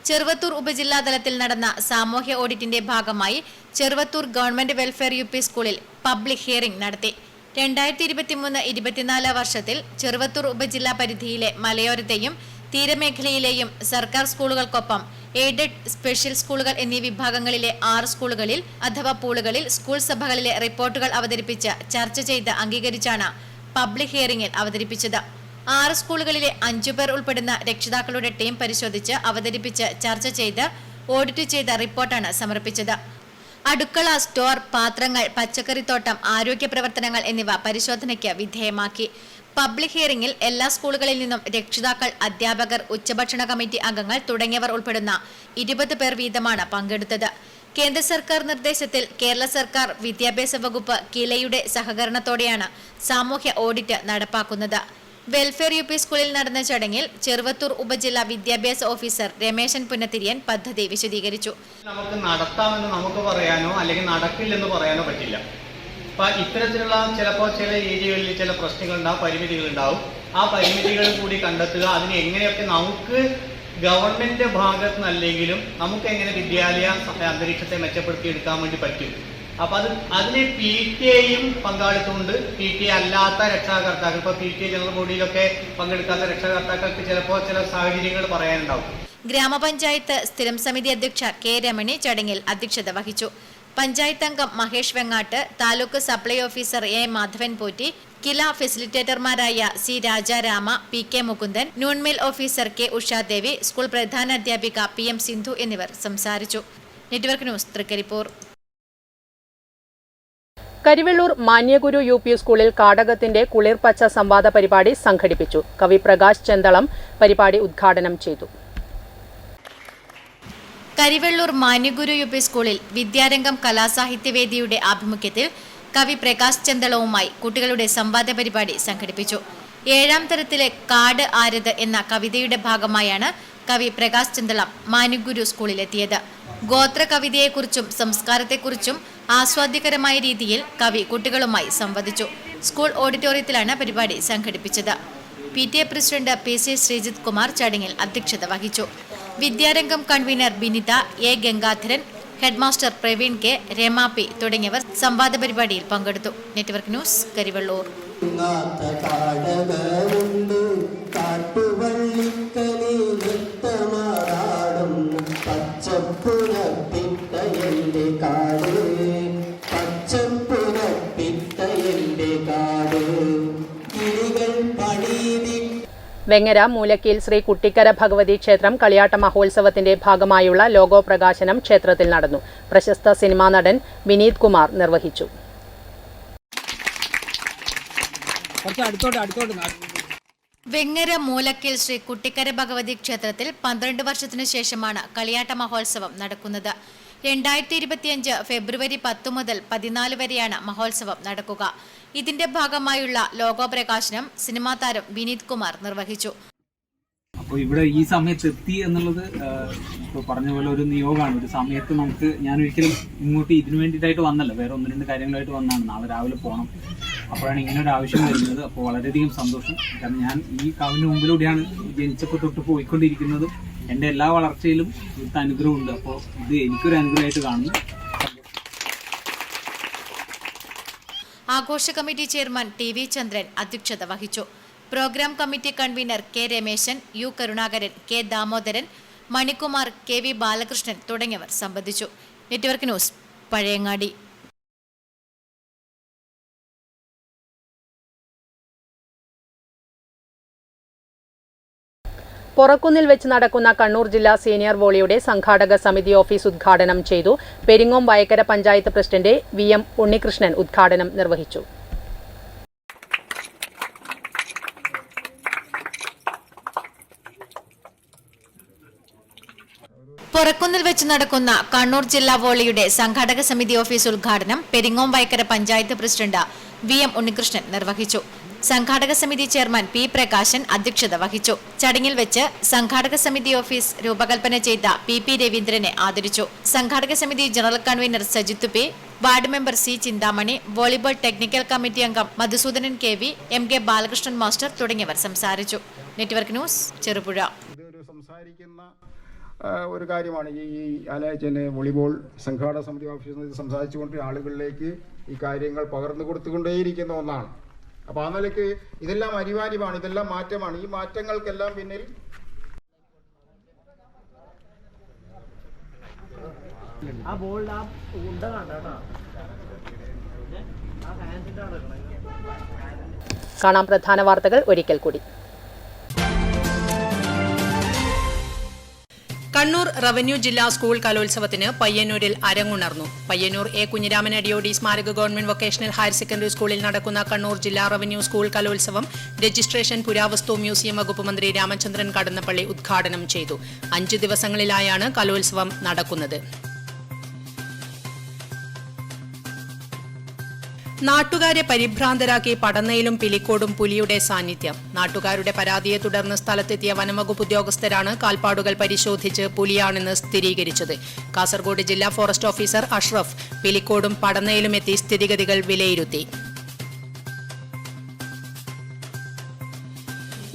H: ചെറുവത്തൂർ ഉപജില്ലാതലത്തിൽ നടന്ന സാമൂഹ്യ ഓഡിറ്റിന്റെ ഭാഗമായി ചെറുവത്തൂർ ഗവൺമെന്റ് വെൽഫെയർ UP സ്കൂളിൽ പബ്ലിക് ഹിയറിംഗ് നടത്തി. 2023-24 വർഷത്തിൽ ചെറുവത്തൂർ ഉപജില്ലാ പരിധിയിലെ മലയോരത്തെയും തീരമേഖലയിലെയും സർക്കാർ സ്കൂളുകൾക്കൊപ്പം എയ്ഡഡ്, സ്പെഷ്യൽ സ്കൂളുകൾ എന്നീ വിഭാഗങ്ങളിലെ 6 സ്കൂളുകളിൽ അഥവാ പൂളുകളിൽ സ്കൂൾ സഭകളിലെ റിപ്പോർട്ടുകൾ അവതരിപ്പിച്ച് ചർച്ച ചെയ്ത് അംഗീകരിച്ചാണ് പബ്ലിക് ഹിയറിംഗിൽ അവതരിപ്പിച്ചത്. 6 സ്കൂളുകളിലെ 5 പേർ ഉൾപ്പെടുന്ന രക്ഷിതാക്കളുടെ ടീം പരിശോധിച്ച് അവതരിപ്പിച്ച് ചർച്ച ചെയ്ത് ഓഡിറ്റ് ചെയ്ത റിപ്പോർട്ടാണ് സമർപ്പിച്ചത്. അടുക്കള, സ്റ്റോർ, പാത്രങ്ങൾ, പച്ചക്കറിത്തോട്ടം, ആരോഗ്യ പ്രവർത്തനങ്ങൾ എന്നിവ പരിശോധനയ്ക്ക് വിധേയമാക്കി. പബ്ലിക് ഹിയറിംഗിൽ എല്ലാ സ്കൂളുകളിൽ നിന്നും രക്ഷിതാക്കൾ, അധ്യാപകർ, ഉച്ചഭക്ഷണ കമ്മിറ്റി അംഗങ്ങൾ തുടങ്ങിയവർ ഉൾപ്പെടുന്ന 20 പേർ വീതമാണ് പങ്കെടുത്തത്. കേന്ദ്ര സർക്കാർ നിർദ്ദേശത്തിൽ കേരള സർക്കാർ വിദ്യാഭ്യാസ വകുപ്പ് കിലയുടെ സഹകരണത്തോടെയാണ് സാമൂഹ്യ ഓഡിറ്റ് നടപ്പാക്കുന്നത്. വെൽഫെയർ UP സ്കൂളിൽ നടന്ന ചടങ്ങിൽ ചെറുവത്തൂർ ഉപജില്ലാ വിദ്യാഭ്യാസ ഓഫീസർ രമേശൻ പുന്നത്തിരിയൻ പദ്ധതി വിശദീകരിച്ചു.
S: നമുക്ക് നടത്താമെന്ന് നമുക്ക് പറയാനോ അല്ലെങ്കിൽ നടക്കില്ലെന്ന് പറയാനോ പറ്റില്ല. അപ്പൊ ഇത്തരത്തിലുള്ള ചിലപ്പോൾ ചില ഏരിയകളിൽ ചില പ്രശ്നങ്ങളുണ്ടാവും, പരിമിതികളുണ്ടാവും. ആ പരിമിതികൾ കൂടി കണ്ടെത്തുക, അതിനെ എങ്ങനെയൊക്കെ നമുക്ക് ഗവൺമെന്റ് ഭാഗത്ത് നിന്നല്ലെങ്കിലും നമുക്ക് എങ്ങനെ വിദ്യാലയ അന്തരീക്ഷത്തെ മെച്ചപ്പെടുത്തിയെടുക്കാൻ വേണ്ടി പറ്റും. അപ്പൊ അതിന് PTA പങ്കാളിത്തമുണ്ട്. PTA അല്ലാത്ത രക്ഷാകർത്താക്കൾ, ഇപ്പൊ PTA ജനറൽ ബോഡിയിലൊക്കെ പങ്കെടുക്കാത്ത രക്ഷാകർത്താക്കൾക്ക് ചിലപ്പോൾ ചില സാഹചര്യങ്ങൾ പറയാനുണ്ടാവും.
H: ഗ്രാമപഞ്ചായത്ത് സ്ഥിരം സമിതി അധ്യക്ഷ K രമണി ചടങ്ങിൽ അധ്യക്ഷത വഹിച്ചു. പഞ്ചായത്ത് അംഗം Mahesh Vengat, taluk supply officer A Madhavan Potti, KILA ഫെസിലിറ്റേറ്റർമാരായ C Rajarama, PK Mukundan, noon meal officer K Ushadevi, school പ്രധാനാധ്യാപിക PM സിന്ധു എന്നിവർ സംസാരിച്ചു. Network news, Trikaripur.
F: Karivellur Manyaguru UP സ്കൂളിൽ കാടകത്തിന്റെ കുളിർപ്പച്ച സംവാദ പരിപാടി സംഘടിപ്പിച്ചു. കവി പ്രകാശ് ചെന്തളം പരിപാടി ഉദ്ഘാടനം ചെയ്തു.
H: കരിവെള്ളൂർ മാന്യഗുരു UP സ്കൂളിൽ വിദ്യാരംഗം കലാസാഹിത്യവേദിയുടെ ആഭിമുഖ്യത്തിൽ കവി പ്രകാശ് ചെന്തളവുമായി കുട്ടികളുടെ സംവാദ പരിപാടി സംഘടിപ്പിച്ചു. 7ാം തരത്തിലെ കാട് ആരത് എന്ന കവിതയുടെ ഭാഗമായാണ് കവി പ്രകാശ് ചെന്തളം മാന്യഗുരു സ്കൂളിലെത്തിയത്. ഗോത്ര കവിതയെക്കുറിച്ചും സംസ്കാരത്തെക്കുറിച്ചും ആസ്വാദ്യകരമായ രീതിയിൽ കവി കുട്ടികളുമായി സംവദിച്ചു. സ്കൂൾ ഓഡിറ്റോറിയത്തിലാണ് പരിപാടി സംഘടിപ്പിച്ചത്. PTA president PC Sreejith Kumar ചടങ്ങിൽ അധ്യക്ഷത വഹിച്ചു. Vidyarangam convener Binitha A Gangadharan, headmaster Praveen K, Rama P തുടങ്ങിയവർ സംവാദ പരിപാടിയിൽ പങ്കെടുത്തു. Network news, Karivellur.
F: വെങ്ങര മൂലക്കീൽ ശ്രീ കുട്ടിക്കര ഭഗവതി ക്ഷേത്രം കളിയാട്ട മഹോത്സവത്തിന്റെ ഭാഗമായുള്ള ലോഗോ പ്രകാശനം ക്ഷേത്രത്തിൽ നടന്നു. പ്രശസ്ത സിനിമാ നടൻ വിനീത് കുമാർ നിർവഹിച്ചു.
H: വെങ്ങര മൂലക്കീൽ ശ്രീ കുട്ടിക്കര ഭഗവതി ക്ഷേത്രത്തിൽ 12 വർഷത്തിനു ശേഷമാണ് കളിയാട്ട മഹോത്സവം നടക്കുന്നത്. 2025 ഫെബ്രുവരി 10 മുതൽ 14 വരെയാണ് മഹോത്സവം നടക്കുക. ഇതിന്റെ ഭാഗമായുള്ള ലോഗോ പ്രകാശനം സിനിമാ താരം വിനീത് കുമാർ നിർവഹിച്ചു.
T: അപ്പോൾ ഇവിടെ ഈ സമയത്ത് എത്തി എന്നുള്ളത് ഇപ്പോൾ പറഞ്ഞ പോലെ ഒരു നിയോഗമാണ്. ഒരു സമയത്ത് നമുക്ക്, ഞാൻ ഒരിക്കലും ഇങ്ങോട്ട് ഇതിനു വേണ്ടിയിട്ടായിട്ട് വന്നല്ല, വേറെ 1-2 കാര്യങ്ങളായിട്ട് വന്നതാണ്. നാളെ രാവിലെ പോകണം, അപ്പോഴാണ് ഇങ്ങനെ ഒരു ആവശ്യം വരുന്നത്. അപ്പോൾ വളരെയധികം സന്തോഷം. കാരണം ഞാൻ ഈ കാവിന് മുമ്പിലൂടെയാണ് ജനിച്ചപ്പോൾ തൊട്ട് പോയിക്കൊണ്ടിരിക്കുന്നതും. എൻ്റെ എല്ലാ വളർച്ചയിലും ഇവിടുത്തെ അനുഗ്രഹമുണ്ട്. അപ്പോൾ ഇത് എനിക്കൊരു അനുഗ്രഹമായിട്ട് കാണുന്നു.
H: ആഘോഷ കമ്മിറ്റി ചെയർമാൻ TV ചന്ദ്രൻ അധ്യക്ഷത വഹിച്ചു. Program committee convener K Rameshan, U Karunakaran, K Damodaran, Manikumar, KV Balakrishnan തുടങ്ങിയവർ സംബന്ധിച്ചു. Network news, Pazhayangadi.
F: പൊറക്കുന്നിൽ വെച്ച് നടക്കുന്ന കണ്ണൂർ ജില്ലാ സീനിയർ വോളിയുടെ സംഘാടക സമിതി ഓഫീസ് ഉദ്ഘാടനം ചെയ്തു. പെരിങ്ങോം വയക്കര പഞ്ചായത്ത് പ്രസിഡന്റ് VM ഉണ്ണികൃഷ്ണൻ ഉദ്ഘാടനം നിർവഹിച്ചു.
H: പൊറക്കുന്നിൽ വെച്ച് നടക്കുന്ന കണ്ണൂർ ജില്ലാ വോളിയുടെ സംഘാടക സമിതി ഓഫീസ് ഉദ്ഘാടനം പെരിങ്ങോം വയക്കര പഞ്ചായത്ത് പ്രസിഡന്റ് VM ഉണ്ണികൃഷ്ണൻ നിർവഹിച്ചു. സംഘാടക സമിതി ചെയർമാൻ P പ്രകാശൻ അധ്യക്ഷത വഹിച്ചു. ചടങ്ങിൽ വെച്ച് സംഘാടക സമിതി ഓഫീസ് രൂപകൽപ്പന ചെയ്ത PP രവീന്ദ്രനെ ആദരിച്ചു. സംഘാടക സമിതി general convener Sajith P, ward member C Chinthamani, volleyball technical committee അംഗം Madhusoodanan KV, MK Balakrishnan master തുടങ്ങിയവർ സംസാരിച്ചു. Network news, Cherupuzha.
U: ഒരു കാര്യമാണ്. ഈ വോളിബോൾ സംഘാടക സമിതി ഓഫീസിൽ നിന്ന് സംസാരിച്ചുകൊണ്ട് ആളുകളിലേക്ക് ഈ കാര്യങ്ങൾ പകർന്നു കൊടുത്തുകൊണ്ടേയിരിക്കുന്ന ഒന്നാണ്. അപ്പോൾ ആ നിലയ്ക്ക് ഇതെല്ലാം അനിവാര്യമാണ്, ഇതെല്ലാം മാറ്റമാണ്. ഈ മാറ്റങ്ങൾക്കെല്ലാം പിന്നിൽ
F: കാണാം പ്രധാന വാർത്തകൾ ഒരിക്കൽ കൂടി.
G: കണ്ണൂർ റവന്യൂ ജില്ലാ സ്കൂൾ കലോത്സവത്തിന് പയ്യന്നൂരിൽ അരങ്ങുണർന്നു. പയ്യന്നൂർ എ കുഞ്ഞിരാമൻ അടിയോടി സ്മാരക ഗവൺമെന്റ് വൊക്കേഷണൽ ഹയർ സെക്കൻഡറി സ്കൂളിൽ നടക്കുന്ന കണ്ണൂർ ജില്ലാ റവന്യൂ സ്കൂൾ കലോത്സവം രജിസ്ട്രേഷൻ പുരാവസ്തു മ്യൂസിയം വകുപ്പ് മന്ത്രി രാമചന്ദ്രൻ കടന്നപ്പള്ളി ഉദ്ഘാടനം ചെയ്തു. 5 ദിവസങ്ങളിലായാണ് കലോത്സവം നടക്കുന്നത്. നാട്ടുകാരെ പരിഭ്രാന്തരാക്കി പടന്നയിലും പിലിക്കോടും പുലിയുടെ സാന്നിധ്യം. നാട്ടുകാരുടെ പരാതിയെ തുടർന്ന് സ്ഥലത്തെത്തിയ വനംവകുപ്പ് ഉദ്യോഗസ്ഥരാണ് കാൽപ്പാടുകൾ പരിശോധിച്ച് പുലിയാണെന്ന് സ്ഥിരീകരിച്ചത്. കാസർഗോഡ് ജില്ലാ ഫോറസ്റ്റ് ഓഫീസർ അഷ്റഫ് പിലിക്കോടും പടന്നയിലും എത്തി സ്ഥിതിഗതികൾ വിലയിരുത്തി.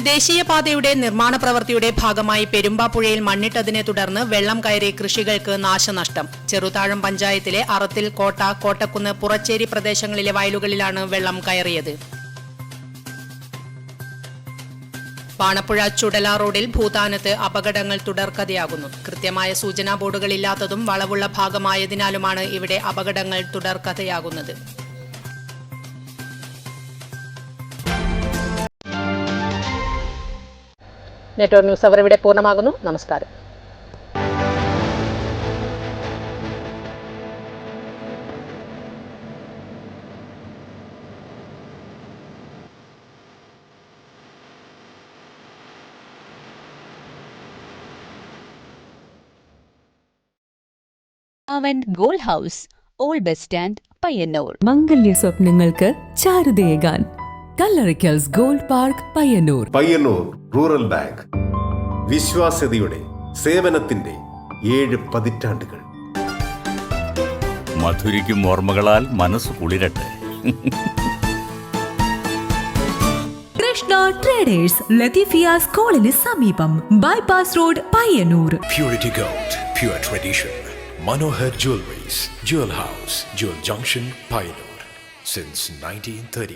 G: ദേശീയപാതയുടെ നിർമ്മാണ പ്രവൃത്തിയുടെ ഭാഗമായി പെരുമ്പാപ്പുഴയിൽ മണ്ണിട്ടതിനെ തുടർന്ന് വെള്ളം കയറി കൃഷികൾക്ക് നാശനഷ്ടം. ചെറുതാഴം പഞ്ചായത്തിലെ അറത്തിൽ, കോട്ട, കോട്ടക്കുന്ന്, പുറച്ചേരി പ്രദേശങ്ങളിലെ വയലുകളിലാണ് വെള്ളം കയറിയത്. പാണപ്പുഴ ചുടല റോഡിൽ ഭൂതാനത്ത് അപകടങ്ങൾ തുടർക്കഥയാകുന്നു. കൃത്യമായ സൂചനാ ബോർഡുകളില്ലാത്തതും വളവുള്ള ഭാഗമായതിനാലുമാണ് ഇവിടെ അപകടങ്ങൾ തുടർക്കഥയാകുന്നത്.
F: നെറ്റ്വർക്ക് ന്യൂസ് അവർ ഇവിടെ പൂർണ്ണമാകുന്നു. നമസ്കാരം.
A: Gold house, old bus stand, Payyanur.
B: മംഗല്യ സ്വപ്നങ്ങൾക്ക് ചാരുതയേകാൻ Kallarikkals gold park, Payyanur.
C: Payyanur rural bank, വിശ്വാസ്യതയുടെ സേവനത്തിന്റെ 7 പതിറ്റാണ്ടുകൾ.
D: മധുരിക്കും ഓർമ്മകളാൽ മനസ്സ് കുളിരട്ടെ.
B: കൃഷ്ണ ട്രേഡേഴ്സ്, ലത്തീഫിയ സ്കൂളിന് സമീപം, bypass road, Payyanur.
E: Purity Gold, pure tradition. Manohar Jewelries, Jewel House, Jewel Junction, Payyanur. Since 1930.